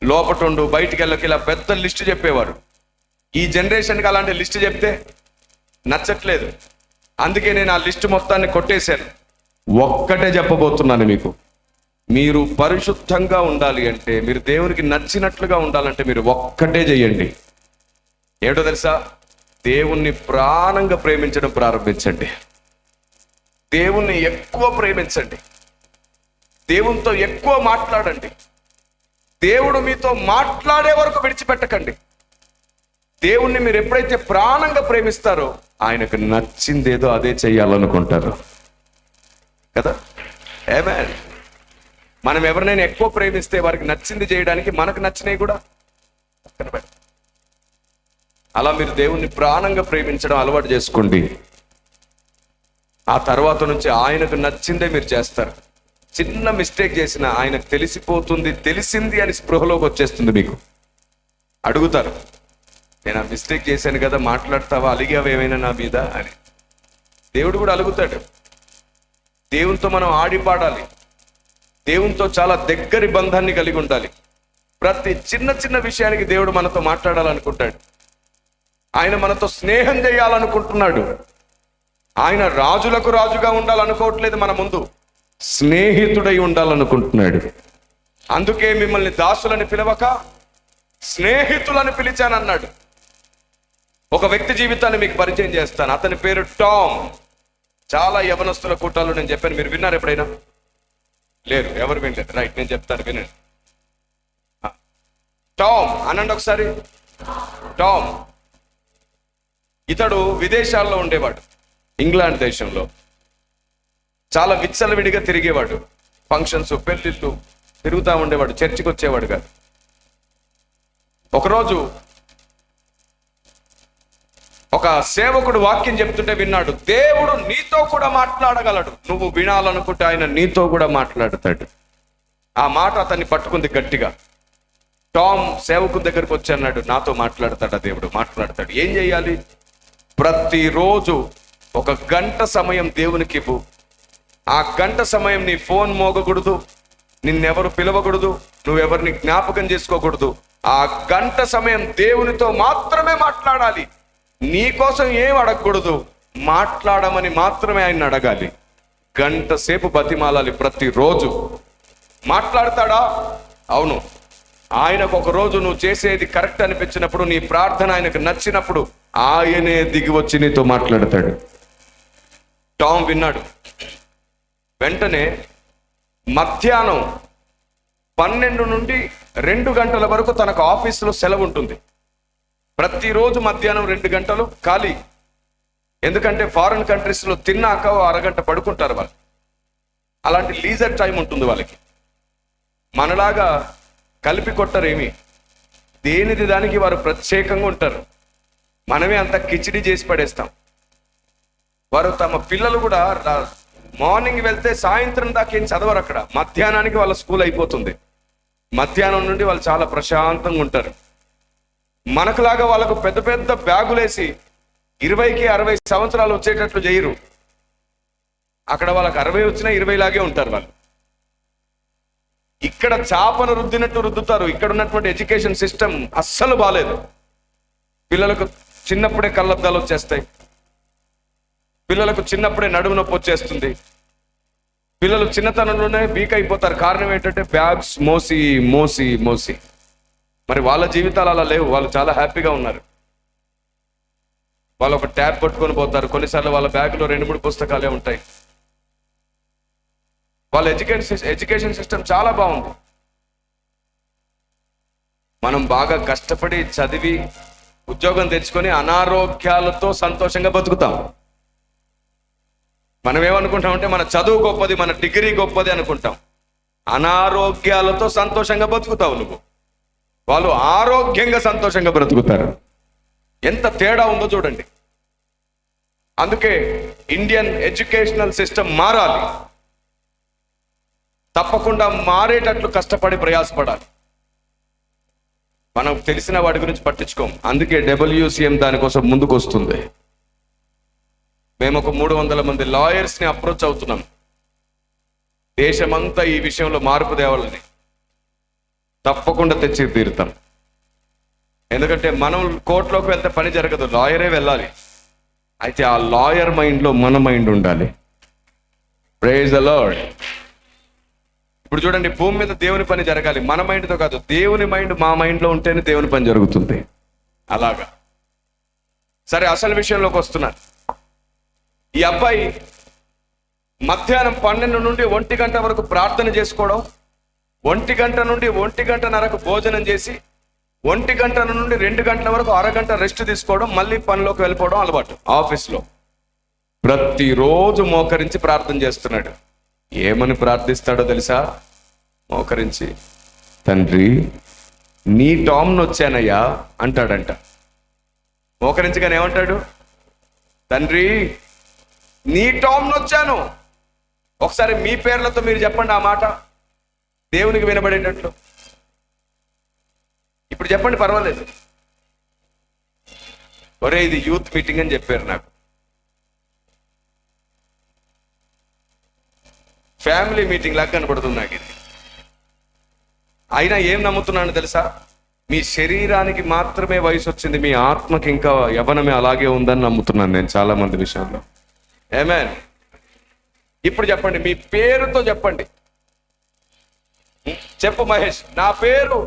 లోపటుండు, బయటికి వెళ్ళకు, ఇలా పెద్ద లిస్ట్ చెప్పేవారు. ఈ జనరేషన్కి అలాంటి లిస్ట్ చెప్తే నచ్చట్లేదు. అందుకే నేను ఆ లిస్ట్ మొత్తాన్ని కొట్టేశాను. ఒక్కటే చెప్పబోతున్నాను మీకు. మీరు పరిశుద్ధంగా ఉండాలి అంటే, మీరు దేవునికి నచ్చినట్లుగా ఉండాలంటే మీరు ఒక్కటే చెయ్యండి. ఏమిటో తెలుసా? దేవుణ్ణి ప్రాణంగా ప్రేమించడం ప్రారంభించండి. దేవుణ్ణి ఎక్కువ ప్రేమించండి. దేవునితో ఎక్కువ మాట్లాడండి. దేవుడు మీతో మాట్లాడే వరకు విడిచిపెట్టకండి. దేవుణ్ణి మీరు ఎప్పుడైతే ప్రాణంగా ప్రేమిస్తారో ఆయనకు నచ్చిందేదో అదే చెయ్యాలనుకుంటారు కదా. ఆమేన్. మనం ఎవరినైనా ఎక్కువ ప్రేమిస్తే వారికి నచ్చింది చేయడానికి మనకు నచ్చినవి కూడా కనబడి, అలా మీరు దేవుణ్ణి ప్రాణంగా ప్రేమించడం అలవాటు చేసుకోండి. ఆ తర్వాత నుంచి ఆయనకు నచ్చిందే మీరు చేస్తారు. చిన్న మిస్టేక్ చేసినా ఆయనకు తెలిసిపోతుంది, తెలిసింది అని స్పృహలోకి వచ్చేస్తుంది. మీకు అడుగుతారు, నేను ఆ మిస్టేక్ చేశాను కదా, మాట్లాడతావా, అలిగావా ఏమైనా నా మీద అని. దేవుడు కూడా అలుగుతాడు. దేవునితో మనం ఆడిపాడాలి. దేవునితో చాలా దగ్గరి బంధాన్ని కలిగి ఉండాలి. ప్రతి చిన్న చిన్న విషయానికి దేవుడు మనతో మాట్లాడాలనుకుంటాడు. ఆయన మనతో స్నేహం చేయాలనుకుంటున్నాడు. ఆయన రాజులకు రాజుగా ఉండాలనుకోవట్లేదు, మన ముందు స్నేహితుడై ఉండాలనుకుంటున్నాడు. అందుకే మిమ్మల్ని దాసులని పిలవక స్నేహితులని పిలిచానన్నాడు. ఒక వ్యక్తి జీవితాన్ని మీకు పరిచయం చేస్తాను. అతని పేరు టామ్. చాలా యవనస్తుల కూటాలు నేను చెప్పాను, మీరు విన్నారు ఎప్పుడైనా? లేరు, ఎవరు వినలేదు. రైట్, నేను చెప్తాను, వినండి. టామ్ అనండి ఒకసారి. టామ్ ఇతడు విదేశాల్లో ఉండేవాడు. ఇంగ్లాండ్ దేశంలో చాలా విచ్చలవిడిగా తిరిగేవాడు. ఫంక్షన్స్, పెళ్లిళ్ళు తిరుగుతూ ఉండేవాడు. చర్చికి వచ్చేవాడు కాదు. ఒకరోజు ఒక సేవకుడు వాక్యం చెప్తుంటే విన్నాడు. దేవుడు నీతో కూడా మాట్లాడగలడు, నువ్వు వినాలనుకుంటే ఆయన నీతో కూడా మాట్లాడతాడు. ఆ మాట అతన్ని పట్టుకుంది గట్టిగా. టామ్ సేవకుడి దగ్గరికి వచ్చి అన్నాడు, నాతో మాట్లాడతాడా దేవుడు? మాట్లాడతాడు. ఏం చేయాలి? ప్రతిరోజు 1 గంట సమయం దేవునికి ఇవ్వు. ఆ గంట సమయం నీ ఫోన్ మోగకూడదు, నిన్నెవరు పిలవకూడదు, నువ్వెవరిని జ్ఞాపకం చేసుకోకూడదు. ఆ గంట సమయం దేవునితో మాత్రమే మాట్లాడాలి. నీ కోసం ఏం అడగకూడదు, మాట్లాడమని మాత్రమే ఆయన అడగాలి. గంట సేపు బతిమాలాలి ప్రతిరోజు. మాట్లాడతాడా? అవును. ఆయనకు ఒక రోజు నువ్వు చేసేది కరెక్ట్ అనిపించినప్పుడు, నీ ప్రార్థన ఆయనకు నచ్చినప్పుడు ఆయనే దిగి వచ్చి నీతో మాట్లాడతాడు. టామ్ విన్నాడు. వెంటనే మధ్యాహ్నం 12 నుండి 2 గంటల వరకు తనకు ఆఫీసులో సెలవు ఉంటుంది. ప్రతిరోజు మధ్యాహ్నం 2 గంటలు ఖాళీ. ఎందుకంటే ఫారిన్ కంట్రీస్లో తిన్నాక 1 అరగంట పడుకుంటారు వాళ్ళు. అలాంటి లీజర్ టైం ఉంటుంది వాళ్ళకి. మనలాగా కలిపి కొట్టరేమి, దేనిది దానికి వారు ప్రత్యేకంగా ఉంటారు. మనమే అంత కిచిడి చేసి పడేస్తాం. వారు తమ పిల్లలు కూడా మార్నింగ్ వెళ్తే సాయంత్రం దాకా ఏం చదవరు. అక్కడ మధ్యాహ్నానికి వాళ్ళ స్కూల్ అయిపోతుంది. మధ్యాహ్నం నుండి వాళ్ళు చాలా ప్రశాంతంగా ఉంటారు. మనకులాగా వాళ్ళకు పెద్ద పెద్ద బ్యాగులేసి 20కి 60 సంవత్సరాలు వచ్చేటట్లు చేయరు. అక్కడ వాళ్ళకి 60 వచ్చినా 20 లాగే ఉంటారు వాళ్ళు. ఇక్కడ చాపను రుద్దినట్టు రుద్దుతారు. ఇక్కడ ఉన్నటువంటి ఎడ్యుకేషన్ సిస్టమ్ అస్సలు బాలేదు. పిల్లలకు చిన్నప్పుడే కళ్ళద్దాలు వచ్చేస్తాయి, పిల్లలకు చిన్నప్పుడే నడుము నొప్పి వచ్చేస్తుంది, పిల్లలు చిన్నతనంలోనే వీక్ అయిపోతారు. కారణం ఏంటంటే బ్యాగ్స్ మోసి మోసి మోసి. మరి వాళ్ళ జీవితాలు అలా లేవు, వాళ్ళు చాలా హ్యాపీగా ఉన్నారు. వాళ్ళు ఒక ట్యాబ్ పట్టుకొని పోతారు. కొన్నిసార్లు వాళ్ళ బ్యాగ్లో 2-3 పుస్తకాలే ఉంటాయి. వాళ్ళ ఎడ్యుకేషన్ సిస్టమ్ చాలా బాగుంది. మనం బాగా కష్టపడి చదివి ఉద్యోగం తెచ్చుకొని అనారోగ్యాలతో సంతోషంగా బతుకుతాం. మనం ఏమనుకుంటామంటే మన చదువు గొప్పది, మన డిగ్రీ గొప్పది అనుకుంటాం. అనారోగ్యాలతో సంతోషంగా బతుకుతావు నువ్వు. వాళ్ళు ఆరోగ్యంగా సంతోషంగా బ్రతుకుతారు. ఎంత తేడా ఉందో చూడండి. అందుకే ఇండియన్ ఎడ్యుకేషనల్ సిస్టమ్ మారాలి. తప్పకుండా మారేటట్లు కష్టపడి ప్రయాసపడాలి. మనం తెలిసిన వాటి గురించి పట్టించుకోం. అందుకే WCM దానికోసం ముందుకు వస్తుంది. మేము ఒక 300 మంది లాయర్స్ని అప్రోచ్ అవుతున్నాం. దేశమంతా ఈ విషయంలో మార్పు తేవాలని తప్పకుండా తెచ్చి తీరుతాం. ఎందుకంటే మనం కోర్టులోకి వెళ్తే పని జరగదు, లాయరే వెళ్ళాలి. అయితే ఆ లాయర్ మైండ్లో మన మైండ్ ఉండాలి. Praise the lord. ఇప్పుడు చూడండి, భూమి మీద దేవుని పని జరగాలి, మన మైండ్తో కాదు. దేవుని మైండ్ మా మైండ్లో ఉంటేనే దేవుని పని జరుగుతుంది. అలాగా. సరే, అసలు విషయంలోకి వస్తున్నాను. ఈ అబ్బాయి మధ్యాహ్నం 12 నుండి 1 గంట వరకు ప్రార్థన చేసుకోవడం, 1 గంట నుండి 1:30 భోజనం చేసి 1 గంట నుండి 2 గంటల వరకు అరగంట రెస్ట్ తీసుకోవడం, మళ్ళీ పనిలోకి వెళ్ళిపోవడం అలవాటు. ఆఫీస్లో ప్రతిరోజు మోకరించి ప్రార్థన చేస్తున్నాడు. ఏమని ప్రార్థిస్తాడో తెలుసా? మోకరించి, తండ్రి నీ టామ్ను వచ్చానయ్యా అంటాడంట. మోకరించగానే ఏమంటాడు? తండ్రి నీ టామ్ను వచ్చాను. ఒకసారి మీ పేర్లతో మీరు చెప్పండి ఆ మాట, దేవునికి వినబడేటట్లు. ఇప్పుడు చెప్పండి, పర్వాలేదు. ఒరే, ఇది యూత్ మీటింగ్ అని చెప్పారు నాకు. ఫ్యామిలీ మీటింగ్ లాగా కనబడుతుంది నాకు ఇది. అయినా ఏం నమ్ముతున్నాను తెలుసా? మీ శరీరానికి మాత్రమే వయసు వచ్చింది, మీ ఆత్మకి ఇంకా యవ్వనమే అలాగే ఉందని నమ్ముతున్నాను నేను చాలా మంది విషయంలో. ఆమేన్. ఇప్పుడు చెప్పండి, మీ పేరుతో చెప్పండి. చెప్పు మహేష్, నా పేరు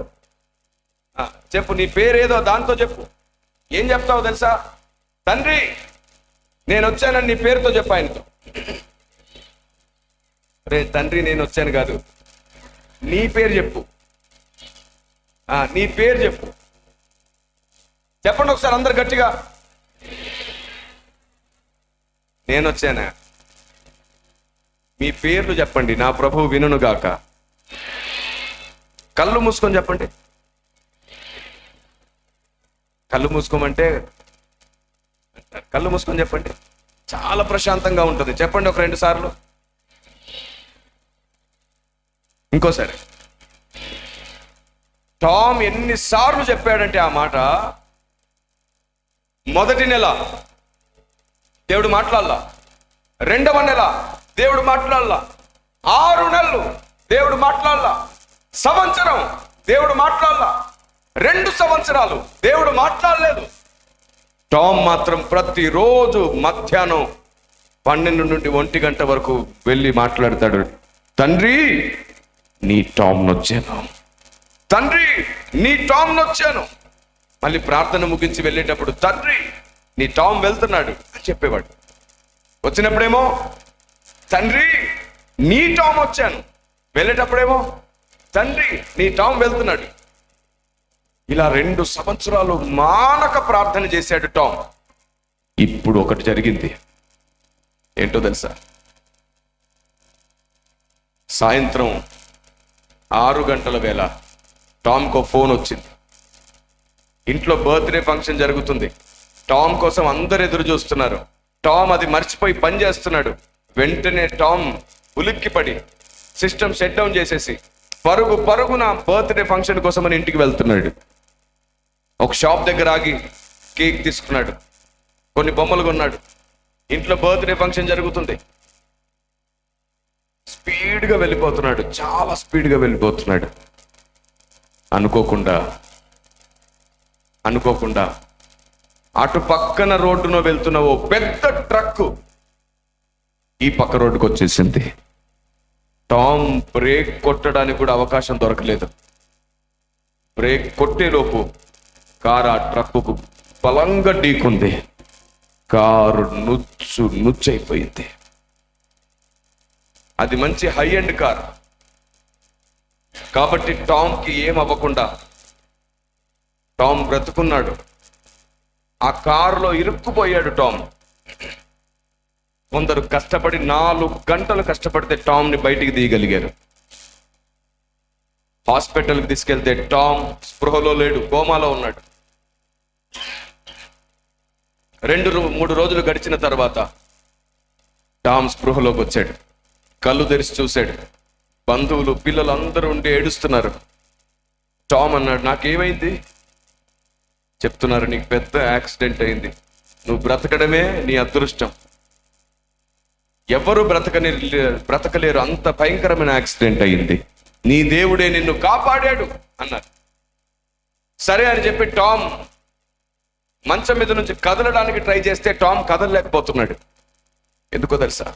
చెప్పు. నీ పేరు ఏదో దాంతో చెప్పు. ఏం చెప్తావు తెలుసా? తండ్రి నేను వచ్చానని నీ పేరుతో చెప్పు ఆయనతో. రే తండ్రి నేను వచ్చాను కాదు, నీ పేరు చెప్పు. నీ పేరు చెప్పు. చెప్పండి ఒకసారి అందరు గట్టిగా. నేను వచ్చానా? మీ పేర్లు చెప్పండి, నా ప్రభువు వినుగాక. కళ్ళు మూసుకొని చెప్పండి. కళ్ళు మూసుకోమంటే కళ్ళు మూసుకొని చెప్పండి, చాలా ప్రశాంతంగా ఉంటుంది. చెప్పండి ఒక 2 సార్లు. ఇంకోసారి. టామ్ ఎన్నిసార్లు చెప్పాడంటే ఆ మాట, మొదటి నెల దేవుడు మాట్లాడాల, 2వ నెల దేవుడు మాట్లాడాల, 6 నెలలు దేవుడు మాట్లాడాల, సంవత్సరం దేవుడు మాట్లాడాల, 2 సంవత్సరాలు దేవుడు మాట్లాడలేదు. టామ్ మాత్రం ప్రతిరోజు మధ్యాహ్నం 12 నుండి 1 గంట వరకు వెళ్ళి మాట్లాడతాడు. తండ్రి నీ టామ్ నొచ్చాను, తండ్రి నీ టామ్ నొచ్చాను. మళ్ళీ ప్రార్థన ముగించి వెళ్ళేటప్పుడు తండ్రి నీ టామ్ వెళ్తున్నాడు అని చెప్పేవాడు. వచ్చినప్పుడేమో తండ్రి నీ టామ్ వచ్చాను, వెళ్ళేటప్పుడేమో తండ్రి నీ టామ్ వెళ్తున్నాడు. ఇలా 2 సంవత్సరాలు మానక ప్రార్థన చేశాడు టామ్. ఇప్పుడు ఒకటి జరిగింది. ఏంటో తెలుసా? సాయంత్రం 6 గంటల వేళ టామ్కో ఫోన్ వచ్చింది. ఇంట్లో బర్త్డే ఫంక్షన్ జరుగుతుంది. టామ్ కోసం అందరు ఎదురు చూస్తున్నారు. టామ్ అది మర్చిపోయి పని చేస్తున్నాడు. వెంటనే టామ్ ఉలిక్కిపడి సిస్టమ్ షట్ డౌన్ చేసేసి పరుగున బర్త్డే ఫంక్షన్ కోసం అని ఇంటికి వెళ్తున్నాడు. ఒక షాప్ దగ్గర ఆగి కేక్ తీసుకున్నాడు, కొన్ని బొమ్మలు కొన్నాడు. ఇంట్లో బర్త్డే ఫంక్షన్ జరుగుతుంది. స్పీడ్గా వెళ్ళిపోతున్నాడు, చాలా స్పీడ్గా వెళ్ళిపోతున్నాడు. అనుకోకుండా అటు పక్కన రోడ్డున వెళ్తున్న ఓ పెద్ద ట్రక్ ఈ పక్క రోడ్డుకు వచ్చేసింది. టామ్ బ్రేక్ కొట్టడానికి కూడా అవకాశం దొరకలేదు. బ్రేక్ కొట్టేలోపు కారు ఆ ట్రక్కుకు బలంగా ఢీకుంది. కారు నుచ్చైపోయింది. అది మంచి హై ఎండ్ కార్ కాబట్టి టామ్కి ఏం అవ్వకుండా టామ్ బ్రతుకున్నాడు. ఆ కారులో ఇరుక్కుపోయాడు టామ్. కొందరు కష్టపడి 4 గంటలు కష్టపడితే టామ్ని బయటికి తీయగలిగారు. హాస్పిటల్కి తీసుకెళ్తే టామ్ స్పృహలో లేడు, కోమాలో ఉన్నాడు. 2-3 రోజులు గడిచిన తర్వాత టామ్ స్పృహలోకి వచ్చాడు. కళ్ళు తెరిచి చూశాడు. బంధువులు, పిల్లలు అందరూ ఉండి ఏడుస్తున్నారు. టామ్ అన్నాడు, నాకేమైంది? చెప్తున్నారు, నీకు పెద్ద యాక్సిడెంట్ అయింది, నువ్వు బ్రతకడమే నీ అదృష్టం, ఎవరు బ్రతకలేరు, అంత భయంకరమైన యాక్సిడెంట్ అయింది, నీ దేవుడే నిన్ను కాపాడాడు అన్నారు. సరే అని చెప్పి టామ్ మంచం మీద నుంచి కదలడానికి ట్రై చేస్తే టామ్ కదలలేకపోతున్నాడు. ఎందుకో తెలుసా?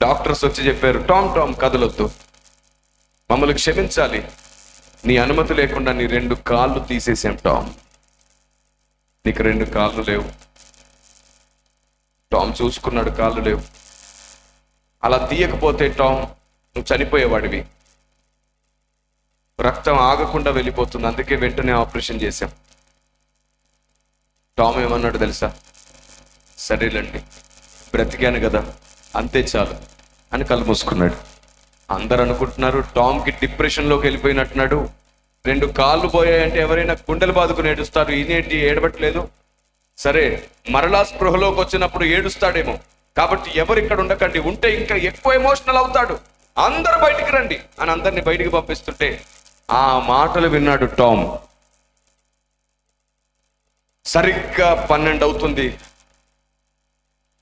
డాక్టర్స్ వచ్చి చెప్పారు, టామ్ కదలొద్దు, మమ్మల్ని క్షమించాలి, నీ అనుమతి లేకుండా నీ 2 కాళ్ళు తీసేసాం టామ్, నీకు 2 కాళ్ళు లేవు. టామ్ చూసుకున్నాడు, కాళ్ళు లేవు. అలా తీయకపోతే టామ్ నువ్వు చనిపోయేవాడివి, రక్తం ఆగకుండా వెళ్ళిపోతుంది, అందుకే వెంటనే ఆపరేషన్ చేశాం. టామ్ ఏమన్నాడు తెలుసా? సరేలండి, బ్రతికాను కదా, అంతే చాలు అని కళ్ళు మూసుకున్నాడు. అందరు అనుకుంటున్నారు టామ్కి డిప్రెషన్లోకి వెళ్ళిపోయినట్టున్నాడు. 2 కాళ్ళు పోయాయంటే ఎవరైనా గుండెలు బాదుకుని ఏడుస్తారు, ఈయనేంటి ఏడవట్లేదు? సరే, మరలా స్పృహలోకి వచ్చినప్పుడు ఏడుస్తాడేమో, కాబట్టి ఎవరు ఇక్కడ ఉండకండి, ఉంటే ఇంకా ఎక్కువ ఎమోషనల్ అవుతాడు, అందరు బయటికి రండి అని అందరిని బయటికి పంపిస్తుంటే ఆ మాటలు విన్నాడు టామ్. సరిగ్గా 12 అవుతుంది,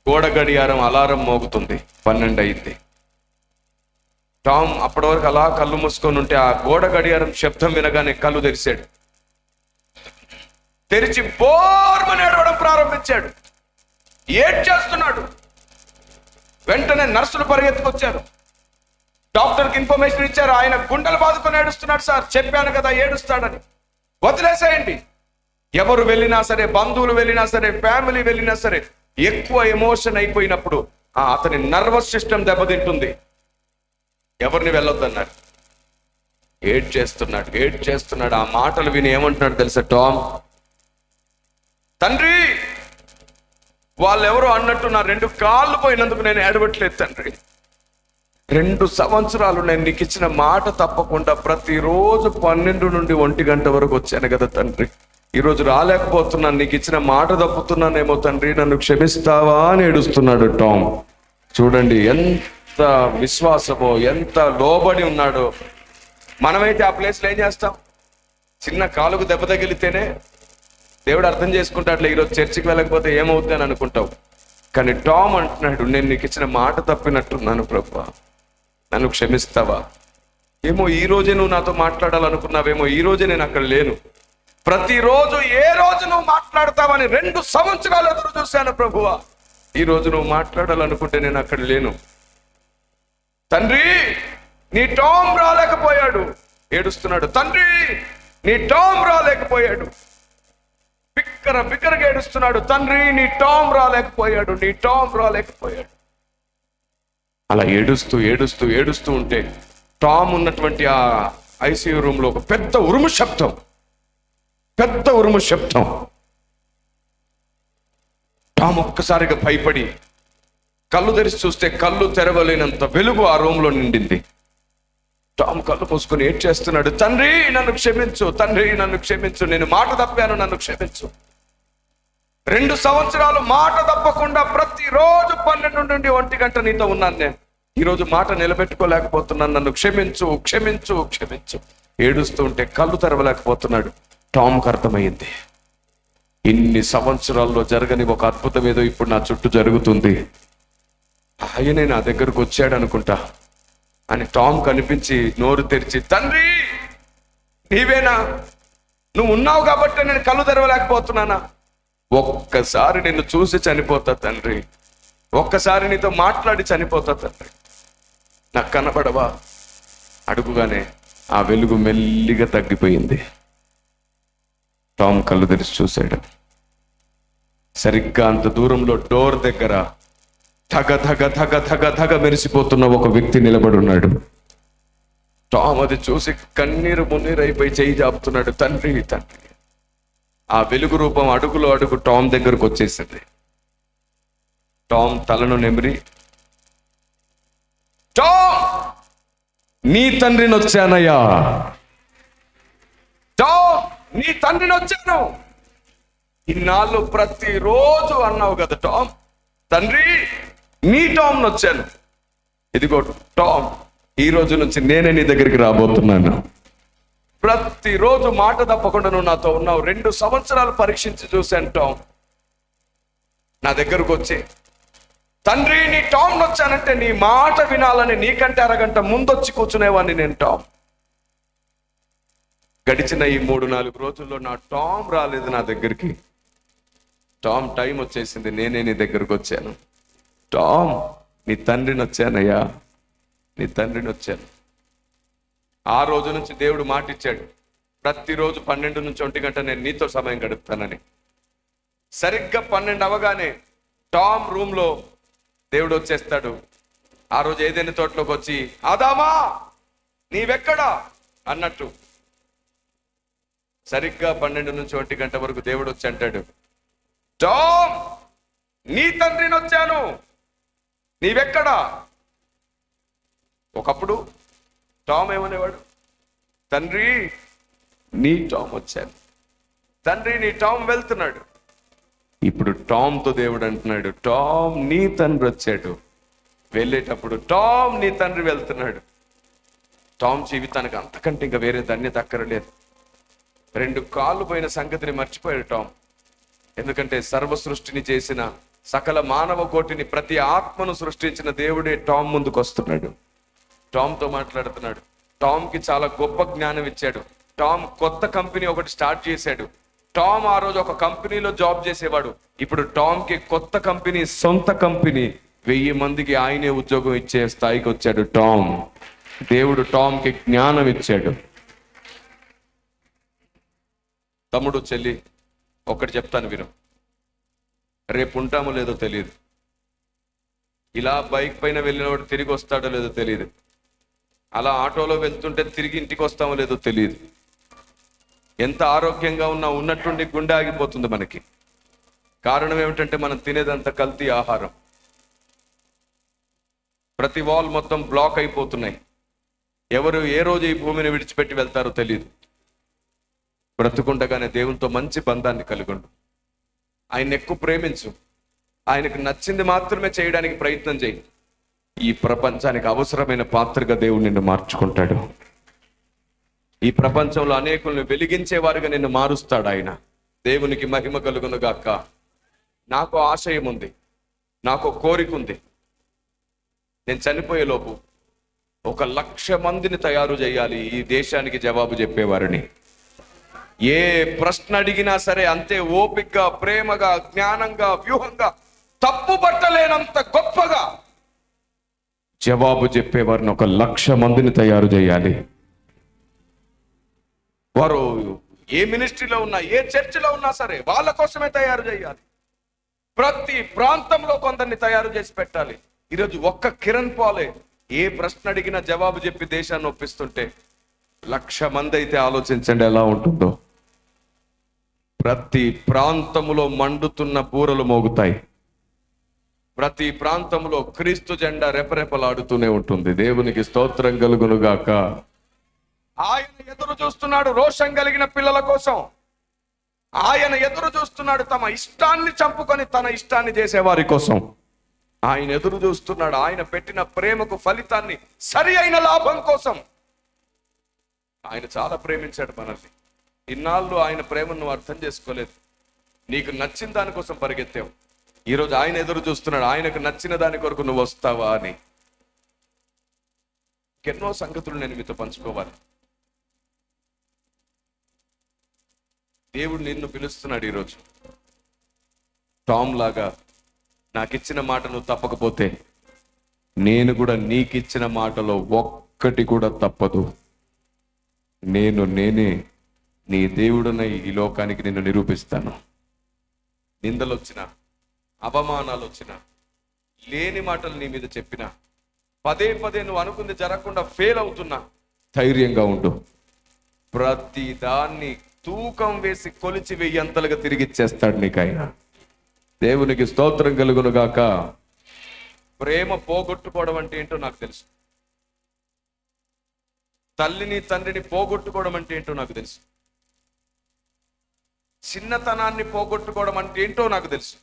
గోడ గడియారం అలారం మోగుతుంది. 12 అయింది. టామ్ అప్పటి వరకు అలా కళ్ళు మూసుకొని ఉంటే ఆ గోడ గడియారం శబ్దం వినగానే కళ్ళు తెరిచాడు. తెరిచి బోర్మని ఏడవడం ప్రారంభించాడు. ఏడ్చేస్తున్నాడు. వెంటనే నర్సులు పరిగెత్తుకొచ్చారు. డాక్టర్కి ఇన్ఫర్మేషన్ ఇచ్చారు, ఆయన గుండెలు బాదుకొని ఏడుస్తున్నాడు సార్, చెప్పాను కదా ఏడుస్తాడని, వదిలేసేయండి. ఎవరు వెళ్ళినా సరే, బంధువులు వెళ్ళినా సరే, ఫ్యామిలీ వెళ్ళినా సరే, ఎక్కువ ఎమోషన్ అయిపోయినప్పుడు అతని నర్వస్ సిస్టమ్ దెబ్బతింటుంది. ఎవరిని వెళ్ళొద్దన్నారు. ఏడ్ చేస్తున్నాడు. ఆ మాటలు విని ఏమంటున్నాడు తెలుసా టామ్? తండ్రి, వాళ్ళెవరో అన్నట్టు నా 2 కాళ్ళు పోయినందుకు నేను ఏడవట్లేదు తండ్రి. 2 సంవత్సరాలు నేను నీకు ఇచ్చిన మాట తప్పకుండా ప్రతిరోజు 12 నుండి 1 గంట వరకు వచ్చాను కదా తండ్రి, ఈరోజు రాలేకపోతున్నాను, నీకు ఇచ్చిన మాట తప్పుతున్నానేమో తండ్రి, నన్ను క్షమిస్తావా అని ఏడుస్తున్నాడు టామ్. చూడండి ఎంత విశ్వాసమో, ఎంత లోబడి ఉన్నాడో. మనమైతే ఆ ప్లేస్లో ఏం చేస్తాం? చిన్న కాలుకు దెబ్బ తగిలితేనే దేవుడు అర్థం చేసుకుంటాడులే, ఈరోజు చర్చికి వెళ్ళకపోతే ఏమవుతుంది అని అనుకుంటావు. కానీ టామ్ అంటున్నాడు, నేను నీకు ఇచ్చిన మాట తప్పినట్టున్నాను ప్రభువా, నన్ను క్షమిస్తావా? ఏమో ఈ రోజే నువ్వు నాతో మాట్లాడాలనుకున్నావేమో, ఈ రోజే నేను అక్కడ లేను, ప్రతిరోజు ఏ రోజు నువ్వు మాట్లాడతావని 2 సంవత్సరాలు ఎదురు చూశాను ప్రభువా, ఈ రోజు నువ్వు మాట్లాడాలనుకుంటే నేను అక్కడ లేను. తండ్రి, నీ టామ్ రాలేకపోయాడు. ఏడుస్తున్నాడు, తండ్రి నీ టామ్ రాలేకపోయాడు. బిక్కరగా ఏడుస్తున్నాడు, తండ్రి నీ టామ్ రాలేకపోయాడు. అలా ఏడుస్తూ ఉంటే టామ్ ఉన్నటువంటి ఆ ఐసీయూ రూమ్ లో ఒక పెద్ద ఉరుము శబ్దం. టామ్ ఒక్కసారిగా భయపడి కళ్ళు తెరిచి చూస్తే కళ్ళు తెరవలేనంత వెలుగు ఆ రూమ్ లో నిండింది. టామ్ కళ్ళు మూసుకొని ఏడ్ చేస్తున్నాడు. తండ్రి నన్ను క్షమించు, తండ్రి నన్ను క్షమించు, నేను మాట తప్పాను, నన్ను క్షమించు. 2 సంవత్సరాలు మాట తప్పకుండా ప్రతిరోజు 12 నుండి 1 గంట నీతో ఉన్నాను నేను. ఈరోజు మాట నిలబెట్టుకోలేకపోతున్నాను, నన్ను క్షమించు క్షమించు క్షమించు. ఏడుస్తూ ఉంటే కళ్ళు తెరవలేకపోతున్నాడు. టామ్కి అర్థమైంది, ఇన్ని సంవత్సరాల్లో జరగని ఒక అద్భుతం ఏదో ఇప్పుడు నా చుట్టూ జరుగుతుంది. ఆయనే నా దగ్గరకు వచ్చాడు అనుకుంటా అని టామ్ కనిపించి నోరు తెరిచి, తండ్రి నీవేనా, నువ్వు ఉన్నావు కాబట్టి నేను కళ్ళు తెరవలేకపోతున్నానా? ఒక్కసారి నిన్ను చూసి చనిపోతా తండ్రి, ఒక్కసారి నీతో మాట్లాడి చనిపోతా తండ్రి, నాకు కనబడవా? అడుగుగానే ఆ వెలుగు మెల్లిగా తగ్గిపోయింది. టామ్ కళ్ళు తెరిచి చూశాడు. సరిగ్గా అంత దూరంలో డోర్ దగ్గర ధగ ధగ ధగ ధగ ధగ మెరిసిపోతున్న ఒక వ్యక్తి నిలబడి ఉన్నాడు. టామ్ అది చూసి కన్నీరు మున్నీరైపోయి చేయి జాపుతున్నాడు, తండ్రి తండ్రి. ఆ వెలుగు రూపం అడుగులో అడుగు టామ్ దగ్గరకు వచ్చేసింది. టామ్ తలను నెమిరి, టామ్ నీ తండ్రిని వచ్చానయ్యా, టామ్ నీ తండ్రిని వచ్చాను. ఇన్నాళ్ళు ప్రతిరోజు అన్నావు కదా టామ్, తండ్రి నీ టామ్ వచ్చాను. ఇదిగో టామ్, ఈ రోజు నుంచి నేనే నీ దగ్గరికి రాబోతున్నాను. ప్రతిరోజు మాట తప్పకుండా నువ్వు నాతో ఉన్నావు. 2 సంవత్సరాలు పరీక్షించి చూశాను టామ్. నా దగ్గరకు వచ్చి, తండ్రి నీ టామ్ వచ్చానంటే నీ మాట వినాలని నీకంటే అరగంట ముందొచ్చి కూర్చునేవాడిని నేను టామ్. గడిచిన ఈ 3-4 రోజుల్లో నా టామ్ రాలేదు నా దగ్గరికి. టామ్ టైం వచ్చేసింది, నేనే నీ దగ్గరకు వచ్చాను. టామ్ నీ తండ్రిని వచ్చానయ్యా, నీ తండ్రిని వచ్చాను. ఆ రోజు నుంచి దేవుడు మాట ఇచ్చాడు, ప్రతిరోజు 12 నుంచి 1 గంట నేను నీతో సమయం గడుపుతానని. సరిగ్గా 12 అవగానే టామ్ రూమ్ లో దేవుడు వచ్చేస్తాడు. ఆ రోజు ఏదైనా తోటలోకి వచ్చి, ఆదామా నీవెక్కడా అన్నట్టు సరిగ్గా 12 నుంచి 1 గంట వరకు దేవుడు వచ్చి అంటాడు, టామ్ నీ తండ్రిని వచ్చాను, నీవెక్కడా? ఒకప్పుడు టామ్ ఏమనేవాడు, తండ్రి నీ టామ్ వచ్చాను, తండ్రి నీ టామ్ వెళ్తున్నాడు. ఇప్పుడు టామ్తో దేవుడు అంటున్నాడు, టామ్ నీ తండ్రి వచ్చాడు. వెళ్ళేటప్పుడు టామ్ నీ తండ్రి వెళ్తున్నాడు. టామ్ జీవితానికి అంతకంటే ఇంకా వేరే ధన్యత అక్కరలేదు. 2 కాళ్ళు పోయిన సంగతిని మర్చిపోయాడు టామ్. ఎందుకంటే సర్వ సృష్టిని చేసిన, సకల మానవ కోటిని, ప్రతి ఆత్మను సృష్టించిన దేవుడే టామ్ ముందుకు వస్తున్నాడు. టామ్తో మాట్లాడుతున్నాడు. టామ్కి చాలా గొప్ప జ్ఞానం ఇచ్చాడు. టామ్ కొత్త కంపెనీ ఒకటి స్టార్ట్ చేశాడు. టామ్ ఆ రోజు ఒక కంపెనీలో జాబ్ చేసేవాడు. ఇప్పుడు టామ్కి కొత్త కంపెనీ, సొంత కంపెనీ, 1000 మందికి ఆయనే ఉద్యోగం ఇచ్చే స్థాయికి వచ్చాడు టామ్. దేవుడు టామ్కి జ్ఞానం ఇచ్చాడు. తమ్ముడు చెల్లి, ఒకటి చెప్తాను విను, రేపు ఉంటామో లేదో తెలియదు. ఇలా బైక్ పైన వెళ్ళినవాడు తిరిగి వస్తాడో లేదో తెలియదు. అలా ఆటోలో వెళ్తుంటే తిరిగి ఇంటికి వస్తామో లేదో తెలియదు. ఎంత ఆరోగ్యంగా ఉన్నా ఉన్నట్టుండి గుండె ఆగిపోతుంది మనకి. కారణం ఏమిటంటే మనం తినేదంతా కల్తీ ఆహారం. ప్రతి వాల్ మొత్తం బ్లాక్ అయిపోతున్నాయి. ఎవరు ఏ రోజు ఈ భూమిని విడిచిపెట్టి వెళ్తారో తెలియదు. బ్రతుకుండగానే దేవునితో మంచి బంధాన్ని కలిగొండు. ఆయన ఎక్కువ ప్రేమించు. ఆయనకు నచ్చింది మాత్రమే చేయడానికి ప్రయత్నం చేయి. ఈ ప్రపంచానికి అవసరమైన పాత్రగా దేవుడు నిన్ను మార్చుకుంటాడు. ఈ ప్రపంచంలో అనేకులను వెలిగించే వారుగా నిన్ను మారుస్తాడు ఆయన. దేవునికి మహిమ కలుగును గాక. నాకు ఆశయం ఉంది, నాకు కోరిక ఉంది. నేను చనిపోయే లోపు 1,00,000 మందిని తయారు చేయాలి ఈ దేశానికి జవాబు చెప్పేవారిని. ఏ ప్రశ్న అడిగినా సరే అంతే ఓపికగా, ప్రేమగా, జ్ఞానంగా, వ్యూహంగా, తప్పు పట్టలేనంత గొప్పగా జవాబు చెప్పేవారిని 1,00,000 మందిని తయారు చేయాలి. వారు ఏ మినిస్ట్రీలో ఉన్నా, ఏ చర్చిలో ఉన్నా సరే వాళ్ళ కోసమే తయారు చేయాలి. ప్రతి ప్రాంతంలో కొందరిని తయారు చేసి పెట్టాలి. ఈరోజు ఒక్క కిరణ్ పాలే ఏ ప్రశ్న అడిగినా జవాబు చెప్పి దేశాన్ని ఒప్పిస్తుంటే 1,00,000 మంది అయితే ఆలోచించండి ఎలా ఉంటుందో. ప్రతి ప్రాంతములో మండుతున్న బూరలు మోగుతాయి. ప్రతి ప్రాంతంలో క్రీస్తు జెండా రెపరెపలాడుతూనే ఉంటుంది. దేవునికి స్తోత్రం కలుగును గాక. ఆయన ఎదురు చూస్తున్నాడు రోషం కలిగిన పిల్లల కోసం. ఆయన ఎదురు చూస్తున్నాడు తమ ఇష్టాన్ని చంపుకొని తన ఇష్టాన్ని చేసేవారి కోసం. ఆయన ఎదురు చూస్తున్నాడు ఆయన పెట్టిన ప్రేమకు ఫలితాన్ని, సరి అయిన లాభం కోసం. ఆయన చాలా ప్రేమించాడు మనల్ని. ఇన్నాళ్ళు ఆయన ప్రేమను నువ్వు అర్థం చేసుకోలేదు. నీకు నచ్చిన దానికోసం పరిగెత్తావు. ఈరోజు ఆయన ఎదురు చూస్తున్నాడు, ఆయనకు నచ్చిన దాని కొరకు నువ్వు వస్తావా అని. ఎన్నో సంగతులు నేను మీతో పంచుకోవాలి. దేవుడు నిన్ను పిలుస్తున్నాడు ఈరోజు. టామ్ లాగా నాకిచ్చిన మాట నువ్వు తప్పకపోతే నేను కూడా నీకిచ్చిన మాటలో ఒక్కటి కూడా తప్పదు. నేనే నీ దేవుడనై ఈ లోకానికి నిన్ను నిరూపిస్తాను. నిందలు వచ్చినా, అవమానాలు వచ్చినా, లేని మాటలు నీ మీద చెప్పినా, పదే పదే నువ్వు అనుకుంది జరగకుండా ఫెయిల్ అవుతున్నా, ధైర్యంగా ఉండు. ప్రతి దాన్ని తూకం వేసి కొలిచి వెయ్యంతలుగా తిరిగిచ్చేస్తాడు నీకు ఆయన. దేవునికి స్తోత్రం కలుగును గాక. ప్రేమ పోగొట్టుకోవడం అంటే ఏంటో నాకు తెలుసు. తల్లిని తండ్రిని పోగొట్టుకోవడం అంటే ఏంటో నాకు తెలుసు. చిన్నతనాన్ని పోగొట్టుకోవడం అంటే ఏంటో నాకు తెలుసు.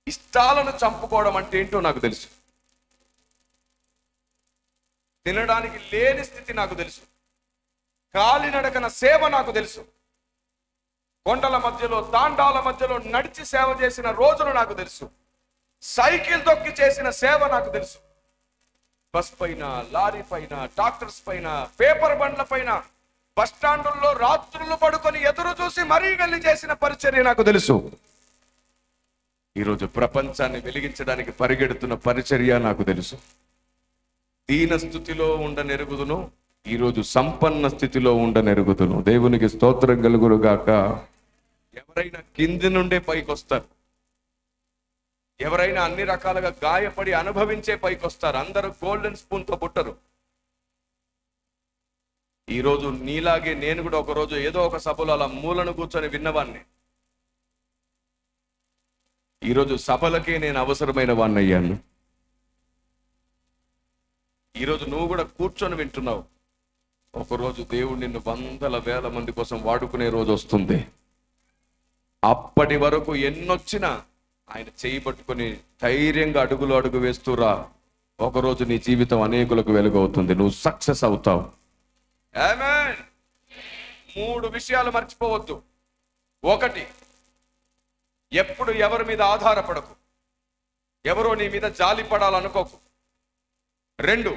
ఇష్టాలను చంపుకోవడం అంటే ఏంటో నాకు తెలుసు. తినడానికి లేని స్థితి నాకు తెలుసు. కాలినడకన సేవ నాకు తెలుసు. కొండల మధ్యలో, తాండాల మధ్యలో నడిచి సేవ చేసిన రోజులు నాకు తెలుసు. సైకిల్ తొక్కి చేసిన సేవ నాకు తెలుసు. బస్ పైన, లారీ పైన, డాక్టర్స్ పైన, పేపర్ బండ్ల పైన, బస్ స్టాండుల్లో రాత్రులు పడుకొని ఎదురు చూసి మరీ వెళ్ళి చేసిన పరిచర్య నాకు తెలుసు. ఈరోజు ప్రపంచాన్ని వెలిగించడానికి పరిగెడుతున్న పరిచర్య నాకు తెలుసు. దీన స్థితిలో ఉండనెరుగుదును, ఈరోజు సంపన్న స్థితిలో ఉండనెరుగుదును. దేవునికి స్తోత్రం కలుగును గాక. ఎవరైనా కింది నుండే పైకి వస్తారు. ఎవరైనా అన్ని రకాలుగా గాయపడి అనుభవించే పైకి వస్తారు. అందరూ గోల్డెన్ స్పూన్తో పుట్టరు. ఈరోజు నీలాగే నేను కూడా ఒకరోజు ఏదో ఒక సభలో అలా మూలను కూర్చొని విన్నవాన్ని. ఈరోజు సభలకే నేను అవసరమైన వాడిని అయ్యాను. ఈరోజు నువ్వు కూడా కూర్చొని వింటున్నావు. ఒకరోజు దేవుడు నిన్ను వందల వేల మంది కోసం వాడుకునే రోజు వస్తుంది. అప్పటి వరకు ఎన్నొచ్చినా ఆయన చేయి పట్టుకొని ధైర్యంగా అడుగులు అడుగు వేస్తూరా. ఒకరోజు నీ జీవితం అనేకులకు వెలుగవుతుంది. నువ్వు సక్సెస్ అవుతావు. ఆమేన్. 3 విషయాలు మర్చిపోవద్దు. 1, ఎప్పుడు ఎవరి మీద ఆధారపడకు. ఎవరో నీ మీద జాలి పడాలనుకోకు. 2,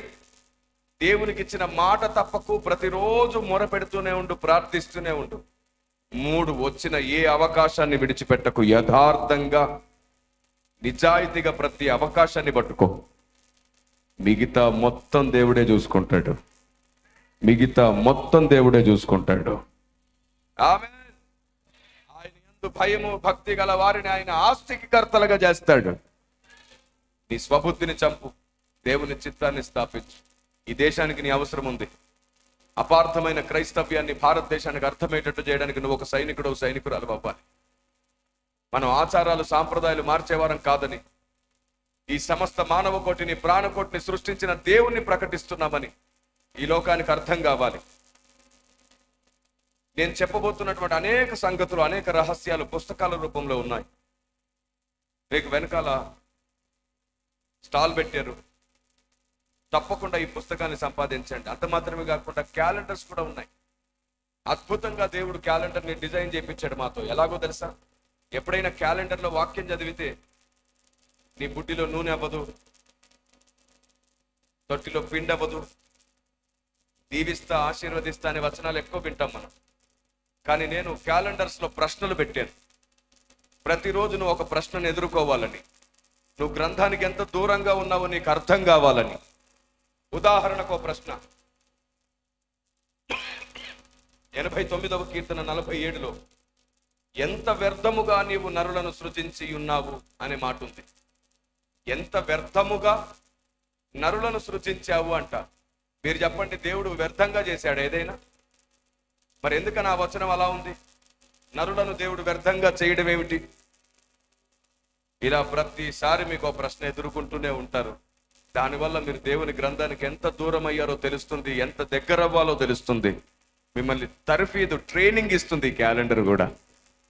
దేవునికి ఇచ్చిన మాట తప్పకు. ప్రతిరోజు మొరపెడుతూనే ఉండు, ప్రార్థిస్తూనే ఉండు. 3, వచ్చిన ఏ అవకాశాన్ని విడిచిపెట్టకు. యథార్థంగా, నిజాయితీగా ప్రతి అవకాశాన్ని పట్టుకో. మిగతా మొత్తం దేవుడే చూసుకుంటాడు. దేవుడే చూసుకుంటాడు. ఆమేన్. ఆయన యందు భయము భక్తి గల వారిని ఆయన ఆస్తికి కర్తలుగా చేస్తాడు. నీ స్వబుద్ధిని చంపు, దేవుని చిత్తాన్ని స్థాపించు. ఈ దేశానికి నీ అవసరం ఉంది. అపార్థమైన క్రైస్తవ్యాన్ని భారతదేశానికి అర్థమయ్యేటట్టు చేయడానికి నువ్వు ఒక సైనికురాలు అవ్వాలి. మనం ఆచారాలు సాంప్రదాయాలు మార్చేవారం కాదని, ఈ సమస్త మానవ కోటిని, ప్రాణకోటిని సృష్టించిన దేవుణ్ణి ప్రకటిస్తున్నామని ఈ లోకానికి అర్థం కావాలి. నేను చెప్పబోతున్నటువంటి అనేక సంగతులు, అనేక రహస్యాలు పుస్తకాల రూపంలో ఉన్నాయి. మీకు వెనకాల స్టాల్ పెట్టారు. తప్పకుండా ఈ పుస్తకాన్ని సంపాదించండి. అంత మాత్రమే కాకుండా క్యాలెండర్స్ కూడా ఉన్నాయి. అద్భుతంగా దేవుడు క్యాలెండర్ని డిజైన్ చేయించాడు మాతో. ఎలాగో తెలుసా? ఎప్పుడైనా క్యాలెండర్లో వాక్యం చదివితే నీ బుడ్డిలో నూనె అవ్వదు, తొట్టిలో పిండి అవ్వదు, దీవిస్తా ఆశీర్వదిస్తా అనే వచనాలు ఎక్కువ వింటాం మనం. కానీ నేను క్యాలెండర్స్లో ప్రశ్నలు పెట్టాను. ప్రతిరోజు నువ్వు ఒక ప్రశ్నను ఎదుర్కోవాలని, నువ్వు గ్రంథానికి ఎంత దూరంగా ఉన్నావో నీకు అర్థం కావాలని. ఉదాహరణకు ఒక ప్రశ్న, 89వ కీర్తన 47లో ఎంత వ్యర్థముగా నీవు నరులను సృజించి ఉన్నావు అనే మాట ఉంది. ఎంత వ్యర్థముగా నరులను సృజించావు అంట. మీరు చెప్పండి, దేవుడు వ్యర్థంగా చేశాడు ఏదైనా? మరి ఎందుకని ఆ వచనం అలా ఉంది? నరులను దేవుడు వ్యర్థంగా చేయడం ఏమిటి? ఇలా ప్రతిసారి మీకు ఒక ప్రశ్న ఎదుర్కొంటూనే ఉంటారు. దానివల్ల మీరు దేవుని గ్రంథానికి ఎంత దూరం అయ్యారో తెలుస్తుంది, ఎంత దగ్గర అవ్వాలో తెలుస్తుంది. మిమ్మల్ని తర్ఫీదు ట్రైనింగ్ ఇస్తుంది ఈ క్యాలెండర్ కూడా.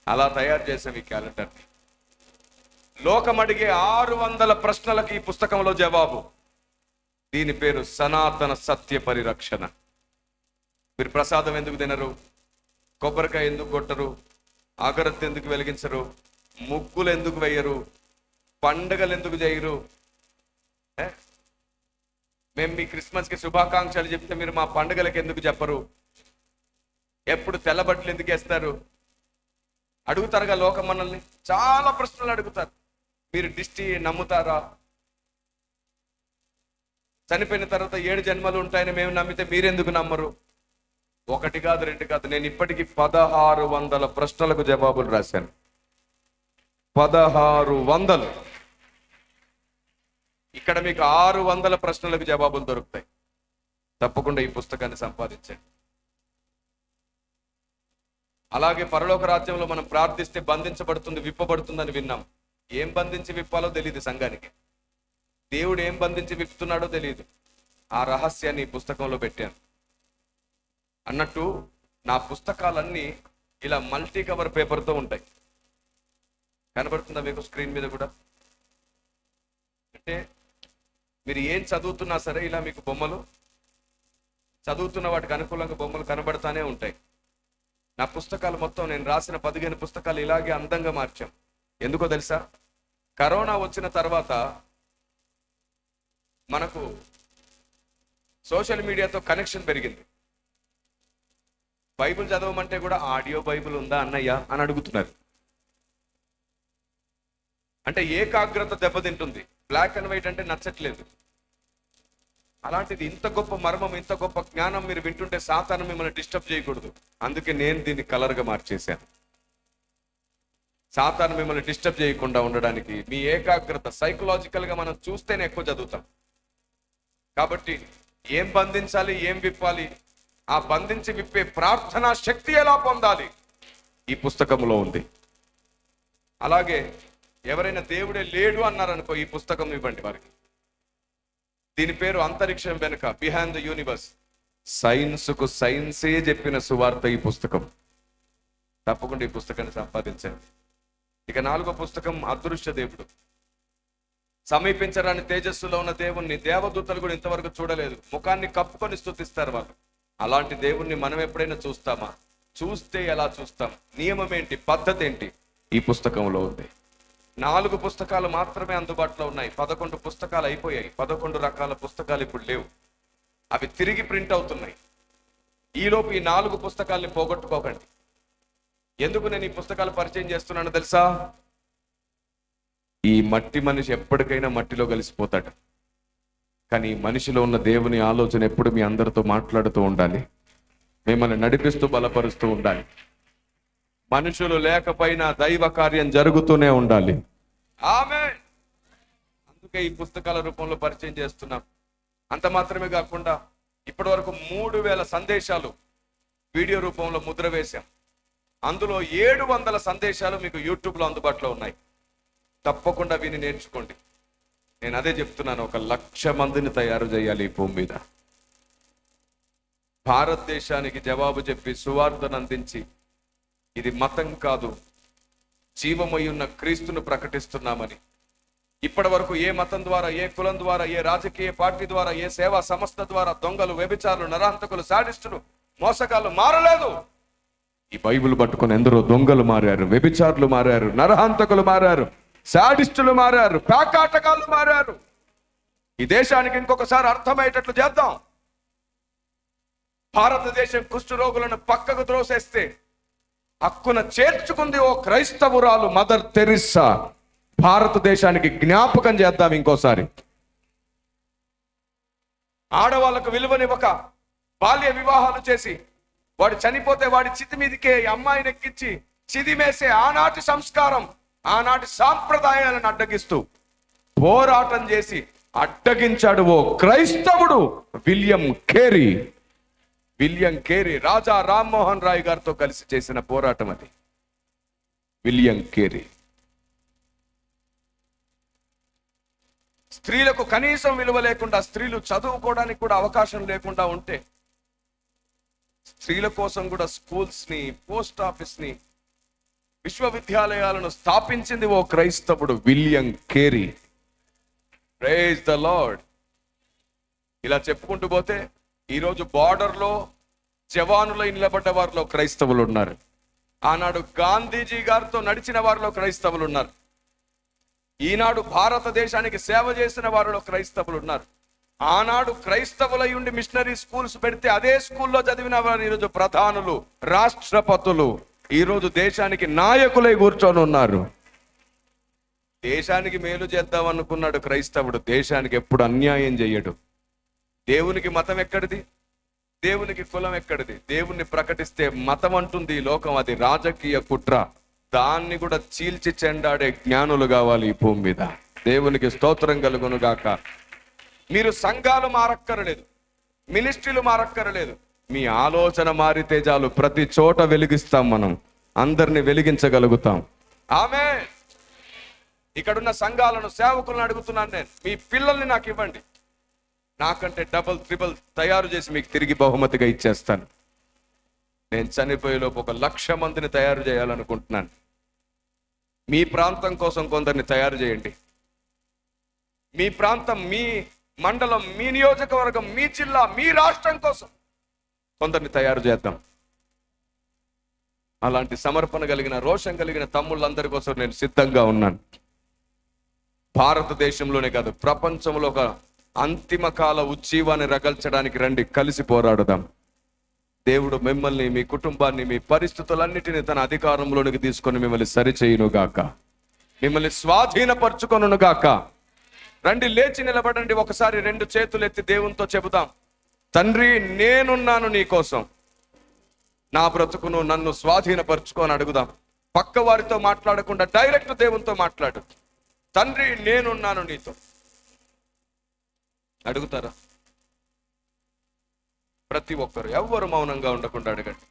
అలా తయారు చేసాం ఈ క్యాలెండర్. లోకం అడిగే 600 ప్రశ్నలకి ఈ పుస్తకంలో జవాబు. దీని పేరు సనాతన సత్య పరిరక్షణ. మీరు ప్రసాదం ఎందుకు తినరు, కొబ్బరికాయ ఎందుకు కొట్టరు, అగరత్తు ఎందుకు వెలిగించరు, ముగ్గులు ఎందుకు వేయరు, పండుగలు ఎందుకు చేయరు? మేము మీ క్రిస్మస్కి శుభాకాంక్షలు చెప్తే మీరు మా పండుగలకు ఎందుకు చెప్పరు? ఎప్పుడు తెల్లబట్టలు ఎందుకు వేస్తారు? అడుగుతారుగా లోకం మనల్ని, చాలా ప్రశ్నలు అడుగుతారు. మీరు దిష్టి నమ్ముతారా? చనిపోయిన తర్వాత 7 జన్మలు ఉంటాయని మేము నమ్మితే మీరెందుకు నమ్మరు? 1 కాదు 2 కాదు, నేను ఇప్పటికీ 1600 ప్రశ్నలకు జవాబులు రాశాను. 1600. ఇక్కడ మీకు 600 ప్రశ్నలకు జవాబులు దొరుకుతాయి. తప్పకుండా ఈ పుస్తకాన్ని సంపాదించండి. అలాగే పరలోక రాజ్యంలో మనం ప్రార్థిస్తే బంధించబడుతుంది, విప్పబడుతుందని విన్నాం. ఏం బంధించి విప్పాలో తెలియదు సంఘానికి. దేవుడు ఏం బంధించి విప్పుతున్నాడో తెలియదు. ఆ రహస్యాన్ని ఈ పుస్తకంలో పెట్టాను. అన్నట్టు నా పుస్తకాలన్నీ ఇలా మల్టీ కవర్ పేపర్తో ఉంటాయి. కనబడుతుందా మీకు స్క్రీన్ మీద కూడా? అంటే మీరు ఏం చదువుతున్నా సరే ఇలా మీకు బొమ్మలు, చదువుతున్న వాటికి అనుకూలంగా బొమ్మలు కనబడతానే ఉంటాయి. నా పుస్తకాలు మొత్తం, నేను రాసిన 15 పుస్తకాలు ఇలాగే అందంగా మార్చాం. ఎందుకో తెలుసా? కరోనా వచ్చిన తర్వాత మనకు సోషల్ మీడియాతో కనెక్షన్ పెరిగింది. బైబిల్ చదవమంటే కూడా ఆడియో బైబిల్ ఉందా అన్నయ్య అని అడుగుతున్నారు. అంటే ఏకాగ్రత దెబ్బతింటుంది. బ్లాక్ అండ్ వైట్ అంటే నచ్చట్లేదు. అలాంటిది ఇంత గొప్ప మర్మం, ఇంత గొప్ప జ్ఞానం మీరు వింటుంటే సాతాను మిమ్మల్ని డిస్టర్బ్ చేయకూడదు. అందుకే నేను దీన్ని కలర్గా మార్చేశాను. సాతాను మిమ్మల్ని డిస్టర్బ్ చేయకుండా ఉండడానికి. మీ ఏకాగ్రత సైకలాజికల్గా మనం చూస్తేనే ఎక్కువ చదువుతాం. కాబట్టి ఏం బంధించాలి, ఏం విప్పాలి, ఆ బంధించి విప్పే ప్రార్థనా శక్తి ఎలా పొందాలి ఈ పుస్తకంలో ఉంది. అలాగే ఎవరైనా దేవుడే లేడు అన్నారనుకో, ఈ పుస్తకం ఇవ్వండి వారికి. దీని పేరు అంతరిక్షం వెనుక, బిహైండ్ ద యూనివర్స్. సైన్స్కు సైన్సే చెప్పిన సువార్త ఈ పుస్తకం. తప్పకుండా ఈ పుస్తకాన్ని సంపాదించండి. ఇక 4వ పుస్తకం అదృశ్య దేవుడు. సమీపించరాని తేజస్సులో ఉన్న దేవుణ్ణి దేవదూతలు కూడా ఇంతవరకు చూడలేదు. ముఖాన్ని కప్పుకొని స్తుతిస్తారు వాళ్ళు. అలాంటి దేవుణ్ణి మనం ఎప్పుడైనా చూస్తామా? చూస్తే ఎలా చూస్తాం? నియమం ఏంటి, పద్ధతి ఏంటి? ఈ పుస్తకంలో ఉంది. 4 పుస్తకాలు మాత్రమే అందుబాటులో ఉన్నాయి. 11 పుస్తకాలు అయిపోయాయి. 11 రకాల పుస్తకాలు ఇప్పుడు లేవు. అవి తిరిగి ప్రింట్ అవుతున్నాయి. ఈలోపు ఈ 4 పుస్తకాల్ని పోగొట్టుకోకండి. ఎందుకు నేను ఈ పుస్తకాలు పరిచయం చేస్తున్నాను తెలుసా? ఈ మట్టి మనిషి ఎప్పటికైనా మట్టిలో కలిసిపోతాడు. కానీ ఈ మనిషిలో ఉన్న దేవుని ఆలోచన ఎప్పుడు మీ అందరితో మాట్లాడుతూ ఉండాలి, మిమ్మల్ని నడిపిస్తూ బలపరుస్తూ ఉండాలి. మనుషులు లేకపోయినా దైవ కార్యం జరుగుతూనే ఉండాలి. ఆమేన్. అందుకే ఈ పుస్తకాల రూపంలో పరిచయం చేస్తున్నాం. అంత మాత్రమే కాకుండా ఇప్పటి వరకు 3000 సందేశాలు వీడియో రూపంలో ముద్ర వేశాం. అందులో 700 సందేశాలు మీకు యూట్యూబ్లో అందుబాటులో ఉన్నాయి. తప్పకుండా విని నేర్చుకోండి. నేను అదే చెప్తున్నాను, 1,00,000 మందిని తయారు చేయాలి ఈ భూమి మీద. భారతదేశానికి జవాబు చెప్పి సువార్తను అందించి, ఇది మతం కాదు, జీవమై ఉన్న క్రీస్తును ప్రకటిస్తున్నామని. ఇప్పటి వరకు ఏ మతం ద్వారా, ఏ కులం ద్వారా, ఏ రాజకీయ పార్టీ ద్వారా, ఏ సేవా సంస్థ ద్వారా దొంగలు, వ్యభిచారులు, నరహంతకులు, శాడిస్టులు, మోసగాళ్ళు మారలేదు. ఈ బైబిల్ పట్టుకుని ఎందరో దొంగలు మారారు, వ్యభిచారులు మారారు, నరహంతకులు మారారు, శాడిస్టులు మారారు, పేకాటగాళ్ళు మారారు. ఈ దేశానికి ఇంకొకసారి అర్థమయ్యేటట్లు చేద్దాం. భారతదేశం కుష్ఠ రోగులను పక్కకు త్రోసేస్తే హక్కున చేర్చుకుంది ఓ క్రైస్తవురాలు మదర్ తెరిస్సా. భారతదేశానికి జ్ఞాపకం చేద్దాం ఇంకోసారి. ఆడవాళ్ళకు విలువనివ్వక బాల్య వివాహాలు చేసి వాడు చనిపోతే వాడి చితి మీదకే అమ్మాయిని ఎక్కించి చిదిమేసే ఆనాటి సంస్కారం, ఆనాటి సాంప్రదాయాలను అడ్డగిస్తూ పోరాటం చేసి అడ్డగించాడు ఓ క్రైస్తవుడు, William Carey. William Carey Raja Rammohan Roy గారితో కలిసి చేసిన పోరాటం అది. విలియం కేరీ స్త్రీలకు కనీసం విలువ లేకుండా, స్త్రీలు చదువుకోవడానికి కూడా అవకాశం లేకుండా ఉంటే, స్త్రీల కోసం కూడా స్కూల్స్ ని, పోస్ట్ ఆఫీస్ ని, విశ్వవిద్యాలయాలను స్థాపించింది ఓ క్రైస్తవుడు, William Carey. Praise the lord. ఇలా చెప్పుకుంటూ పోతే ఈరోజు బార్డర్లో జవానులై నిలబడ్డ వారిలో క్రైస్తవులు ఉన్నారు. ఆనాడు గాంధీజీ గారితో నడిచిన వారిలో క్రైస్తవులు ఉన్నారు. ఈనాడు భారతదేశానికి సేవ చేసిన వారిలో క్రైస్తవులు ఉన్నారు. ఆనాడు క్రైస్తవులై ఉండి మిషనరీ స్కూల్స్ పెడితే అదే స్కూల్లో చదివిన వారు ఈరోజు ప్రధానులు, రాష్ట్రపతులు, ఈరోజు దేశానికి నాయకులై కూర్చొని ఉన్నారు. దేశానికి మేలు చేద్దాం అనుకున్నాడు క్రైస్తవుడు, దేశానికి ఎప్పుడు అన్యాయం చెయ్యడు. దేవునికి మతం ఎక్కడిది? దేవునికి కులం ఎక్కడిది? దేవుణ్ణి ప్రకటిస్తే మతం అంటుంది ఈ లోకం, అది రాజకీయ కుట్ర. దాన్ని కూడా చీల్చి చెండాడే జ్ఞానులు కావాలి ఈ భూమి మీద. దేవునికి స్తోత్రం కలుగును గాక. మీరు సంఘాలు మారక్కరలేదు, మినిస్ట్రీలు మారక్కరలేదు, మీ ఆలోచన మారితే చాలు. ప్రతి చోట వెలిగిస్తాం, మనం అందరిని వెలిగించగలుగుతాం. ఆమేన్. ఇక్కడున్న సంఘాలను, సేవకులను అడుగుతున్నాను నేను, మీ పిల్లల్ని నాకు ఇవ్వండి, నాకంటే డబుల్ ట్రిపుల్ తయారు చేసి మీకు తిరిగి బహుమతిగా ఇచ్చేస్తాను. నేను చనిపోయేలోపు 1,00,000 మందిని తయారు చేయాలనుకుంటున్నాను. మీ ప్రాంతం కోసం కొందరిని తయారు చేయండి. మీ ప్రాంతం, మీ మండలం, మీ నియోజకవర్గం, మీ జిల్లా, మీ రాష్ట్రం కోసం కొందరిని తయారు చేద్దాం. అలాంటి సమర్పణ కలిగిన, రోషం కలిగిన తమ్ముళ్ళందరి కోసం నేను సిద్ధంగా ఉన్నాను. భారతదేశంలోనే కాదు, ప్రపంచంలో ఒక అంతిమ కాల ఉజ్జీవాన్ని రగల్చడానికి రండి, కలిసి పోరాడుదాం. దేవుడు మిమ్మల్ని, మీ కుటుంబాన్ని, మీ పరిస్థితులన్నిటిని తన అధికారంలోనికి తీసుకొని మిమ్మల్ని సరిచేయునుగాక, మిమ్మల్ని స్వాధీనపరచుకొనుగాక. రండి, లేచి నిలబడండి. ఒకసారి 2 చేతులు ఎత్తి దేవునితో చెబుదాం, తండ్రి నేనున్నాను నీ కోసం, నా బ్రతుకును నన్ను స్వాధీనపరచుకొని అడుగుదాం. పక్క వారితో మాట్లాడకుండా డైరెక్ట్ దేవునితో మాట్లాడు. తండ్రి నేనున్నాను నీతో. అడుగుతారా? ప్రతి ఒక్కరు, ఎవ్వరు మౌనంగా ఉండకుండా అడగండి.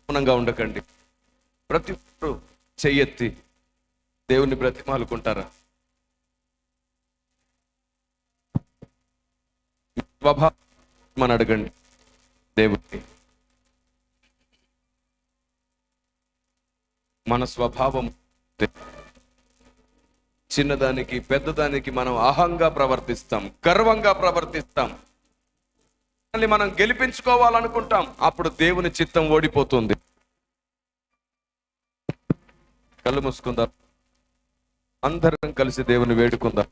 మౌనంగా ఉండకండి. ప్రతి ఒక్కరు చెయ్యెత్తి దేవుని బ్రతిమాలుకుంటారా? స్వభావం అడగండి దేవుడిని. మన స్వభావం చిన్నదానికి, పెద్దదానికి మనం అహంగా ప్రవర్తిస్తాం, గర్వంగా ప్రవర్తిస్తాం. మనం గెలిపించుకోవాలనుకుంటాం, అప్పుడు దేవుని చిత్తం ఓడిపోతుంది. కళ్ళు మూసుకుందాం, అందరం కలిసి దేవుని వేడుకుందాం.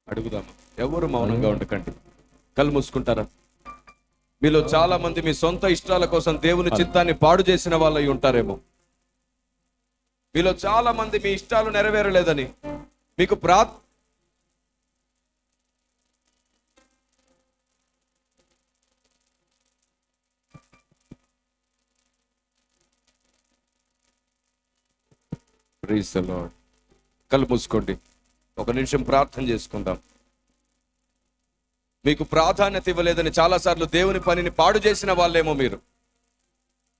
అడుగుదామా? ఎవరు మౌనంగా ఉండకండి. కళ్ళు మూసుకుంటారా? మీలో చాలా మంది మీ సొంత ఇష్టాల కోసం దేవుని చిత్తాన్ని పాడు చేసిన వాళ్ళై ఉంటారేమో. మీలో చాలా మంది మీ ఇష్టాలు నెరవేరలేదని మీకు ప్రైజ్ ది లార్డ్. కళ్ళు మూసుకోండి, 1 నిమిషం ప్రార్థన చేసుకుందాం. మీకు ప్రాధాన్యత ఇవ్వలేదని చాలాసార్లు దేవుని పనిని పాడు చేసిన వాళ్ళేమో మీరు.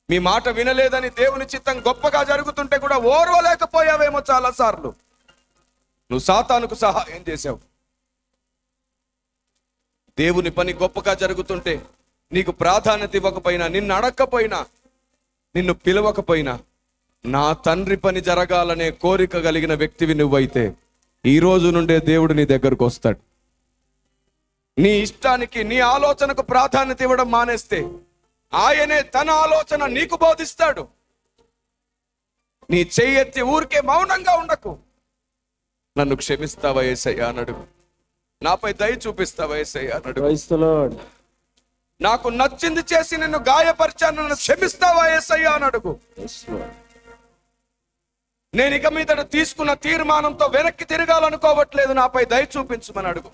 మీ మాట వినలేదని దేవుని చిత్తం గొప్పగా జరుగుతుంటే కూడా ఓర్వలేకపోయావేమో చాలాసార్లు. నువ్వు సాతానుకు సహాయం చేశావు. దేవుని పని గొప్పగా జరుగుతుంటే నీకు ప్రాధాన్యత ఇవ్వకపోయినా, నిన్ను అడగకపోయినా, నిన్ను పిలవకపోయినా, నా తండ్రి పని జరగాలనే కోరిక కలిగిన వ్యక్తివి నువ్వైతే ఈ రోజు నుండే దేవుడు నీ దగ్గరకు వస్తాడు. నీ ఇష్టానికి, నీ ఆలోచనకు ప్రాధాన్యత ఇవ్వడం మానేస్తే ఆయనే తన ఆలోచన నీకు బోధిస్తాడు. నీ చెయ్యెత్తి ఊరికే మౌనంగా ఉండకు. నన్ను క్షమిస్తావా యేసయ్యా అని అడుగు. నాపై దయ చూపిస్తావా యేసయ్యా అని అడుగు. నాకు నచ్చింది చేసి నిన్ను గాయపరిచాను, నన్ను క్షమిస్తావా యేసయ్యా అని అడుగు. నేను ఇక మీదట తీసుకున్న తీర్మానంతో వెనక్కి తిరగాలనుకోవట్లేదు, నాపై దయ చూపించమని అడుగు.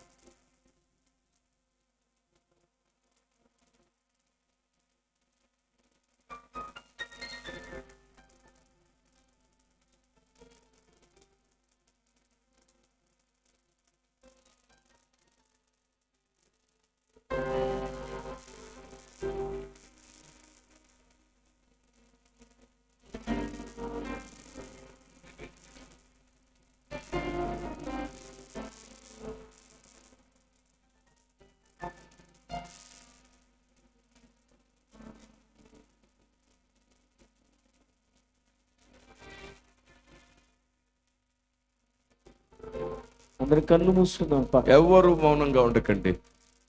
అందరి కళ్ళు మూసుకుందాం. ఎవరు మౌనంగా ఉండకండి.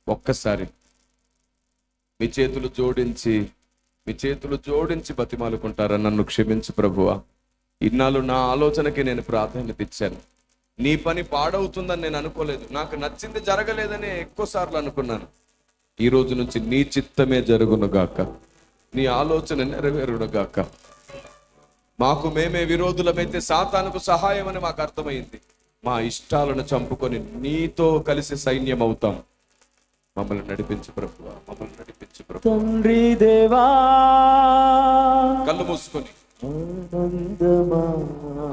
ఒక్కసారి మీ చేతులు జోడించి బతిమాలుకుంటారా, నన్ను క్షమించు ప్రభువా, ఇన్నాళ్ళు నా ఆలోచనకి నేను ప్రాధాన్యత ఇచ్చాను, నీ పని పాడవుతుందని నేను అనుకోలేదు, నాకు నచ్చింది జరగలేదని ఎక్కువసార్లు అనుకున్నాను. ఈ రోజు నుంచి నీ చిత్తమే జరుగునుగాక, నీ ఆలోచన నెరవేరునుగాక. మాకు మేమే విరోధులమైతే సాతానుకు సహాయం అని మాకు అర్థమైంది. మా ఇష్టాలను చంపుకొని నీతో కలిసి సైన్యం అవుతాం. మమ్మల్ని నడిపించు ప్రభువా, మమ్మల్ని నడిపించు ప్రభువా. తండ్రి దేవా, కళ్ళు మూసుకొని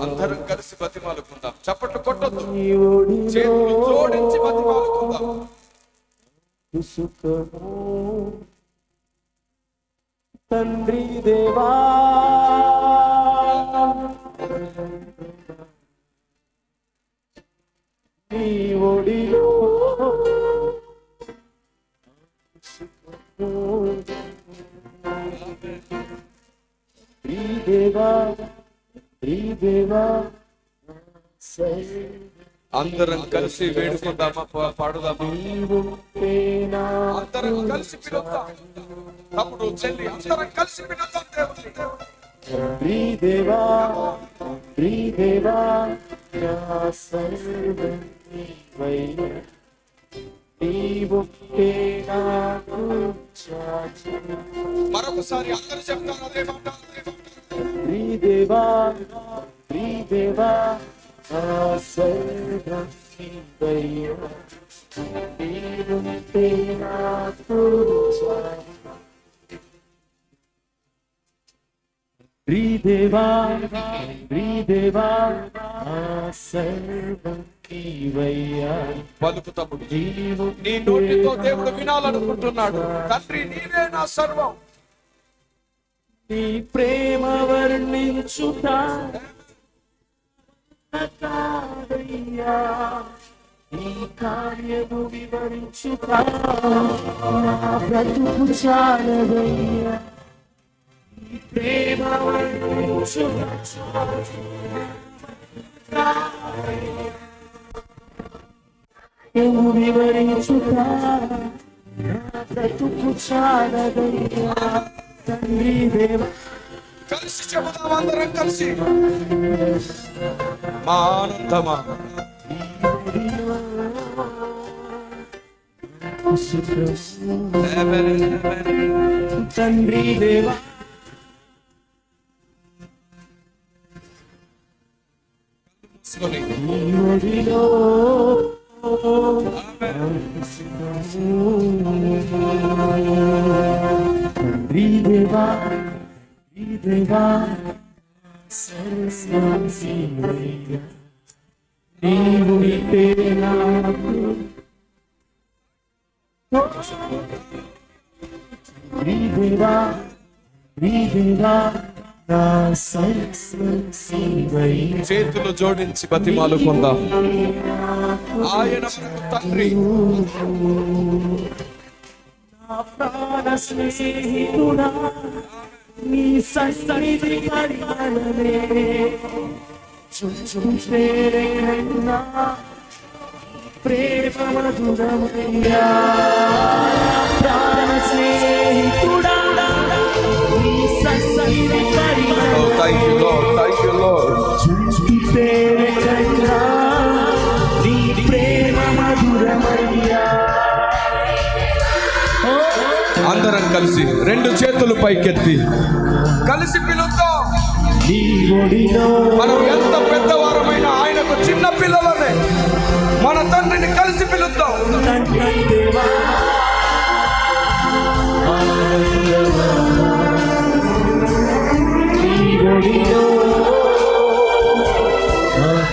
అందరం కలిసి బతిమాలుకుందాం. చప్పట్లు కొట్టొద్దు, చేతులు జోడించి బతిమాలుకుందాం. తండ్రి దేవా, నీ ఒడిలో అందరం కలిసి వేడుకుందామా, పాడుదామా? అందరం కలిసి పిలుద్దాం. తమ్ముడు చెల్లి అందరం కలిసి పిలుద్దాం. మరొకసారి అందరూ చెప్తాను అదే మాట. పలుకు తమ్ముడు, నీ నోటితో దేవుడు వినాలనుకుంటున్నాడు. తండ్రి నీవే నా సర్వం. నీ ప్రేమ వర్ణించుట కాదయ్యా, నీ కార్యము వివరించుట నా బ్రతుకు చాలదయ్యా. నీ ప్రేమ వర్ణించుట వివరించుట నా బ్రతుకు చాలదయ్యా. తండ్రి దేవా, కలిసి చెబుదాం అందరం కలిసి. మా ఆనందమా, తండ్రి దేవా, నీవు నాకు చేతులు జోడించి బతిమాలుకుందాం. ఆయన తండ్రి, నా ప్రాణ స్నేహితుడా, నీ సన్నిధి పరిమళమే చుంచుంటేనా ప్రేమ మధురమయ్యా. ప్రాణ స్నేహితుడా, నీ సన్నిధి పరిమళమే చుంచుంటేనా నీ ప్రేమ మధురమయ్యా. అందరం కలిసి రెండు చేతులు పైకెత్తి కలిసి పిలుద్దాం. నీ ఒడిలో మనం ఎంత పెద్దవారమైనా ఆయనకు చిన్న పిల్లలనే. మన తండ్రిని కలిసి పిలుద్దాం. తండ్రి దేవా ఆనందమా, నీ ఒడిలో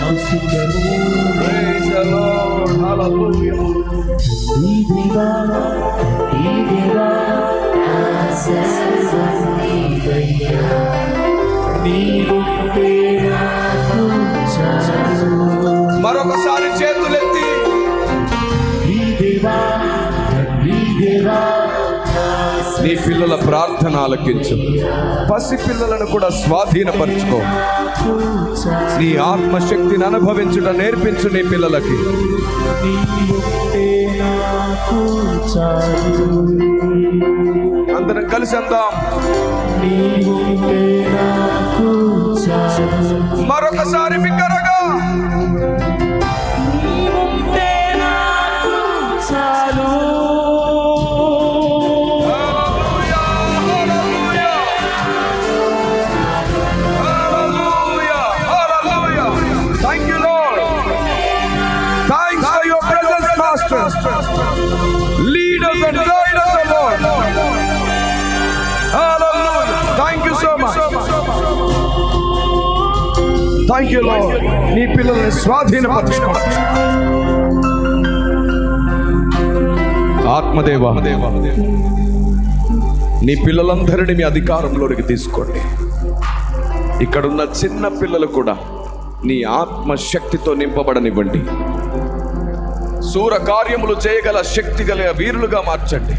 ఆశించను. Praise the Lord. Hallelujah. ఈ దేవా నీవుంటే నాకు చాలు. మరొకసారి చేతులెత్తి ఈ దేవా నీ పిల్లల ప్రార్థన ఆలకించు. పసి పిల్లలను కూడా స్వాధీనపరచుకో. నీ ఆత్మశక్తిని అనుభవించుట నేర్పించు నీ పిల్లలకి. నీవుంటే నాకు చాలు. అందరం కలిసి అందాం. నీవుంటే నాకు చాలు. మరొకసారి బిగ్గరగా నీవుంటే నాకు చాలు. Thank you, Lord. Thanks for your presence, Master. Lead us and guide us, Lord. Hallelujah. Thank you so much. Thank you, Lord. నీ పిల్లల్ని స్వాధీనపరచుకో. ఆత్మదేవ, నీ పిల్లలందరినీ మీ అధికారంలోనికి తీసుకోండి. ఇక్కడున్న చిన్న పిల్లలు కూడా నీ ఆత్మశక్తితో నింపబడనివ్వండి. శూర కార్యములు చేయగల శక్తి గల వీరులుగా మార్చండి.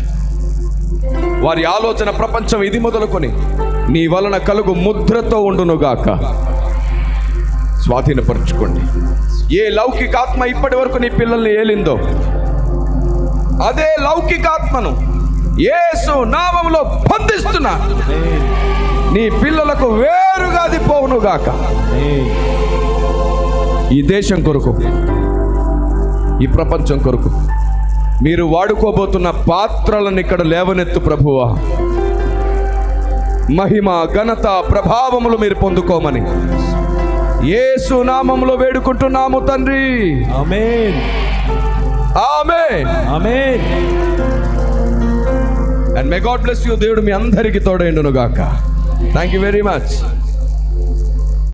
వారి ఆలోచన ప్రపంచం ఇది మొదలుకొని నీ వలన కలుగు ముద్రతో ఉండునుగాక. స్వాధీనపరచుకోండి. ఏ లౌకికాత్మ ఇప్పటి వరకు నీ పిల్లల్ని ఏలిందో అదే లౌకికాత్మను యేసు నామములో బంధిస్తున్నా. నీ పిల్లలకు వేరుగా అది పోవునుగాక. ఈ దేశం కొరకు, ఈ ప్రపంచం కొరకు మీరు వాడుకోబోతున్న పాత్రలను ఇక్కడ లేవనెత్తు ప్రభువా. మహిమ, ఘనత, ప్రభావములు మీరు పొందుకోమని యేసు నామములో వేడుకుంటున్నాము తండ్రి. ఆమేన్. ఆమేన్. ఆమేన్. And may God bless you. దేవుడు మీ అందరికీ తోడైండును గాక. Thank you very much.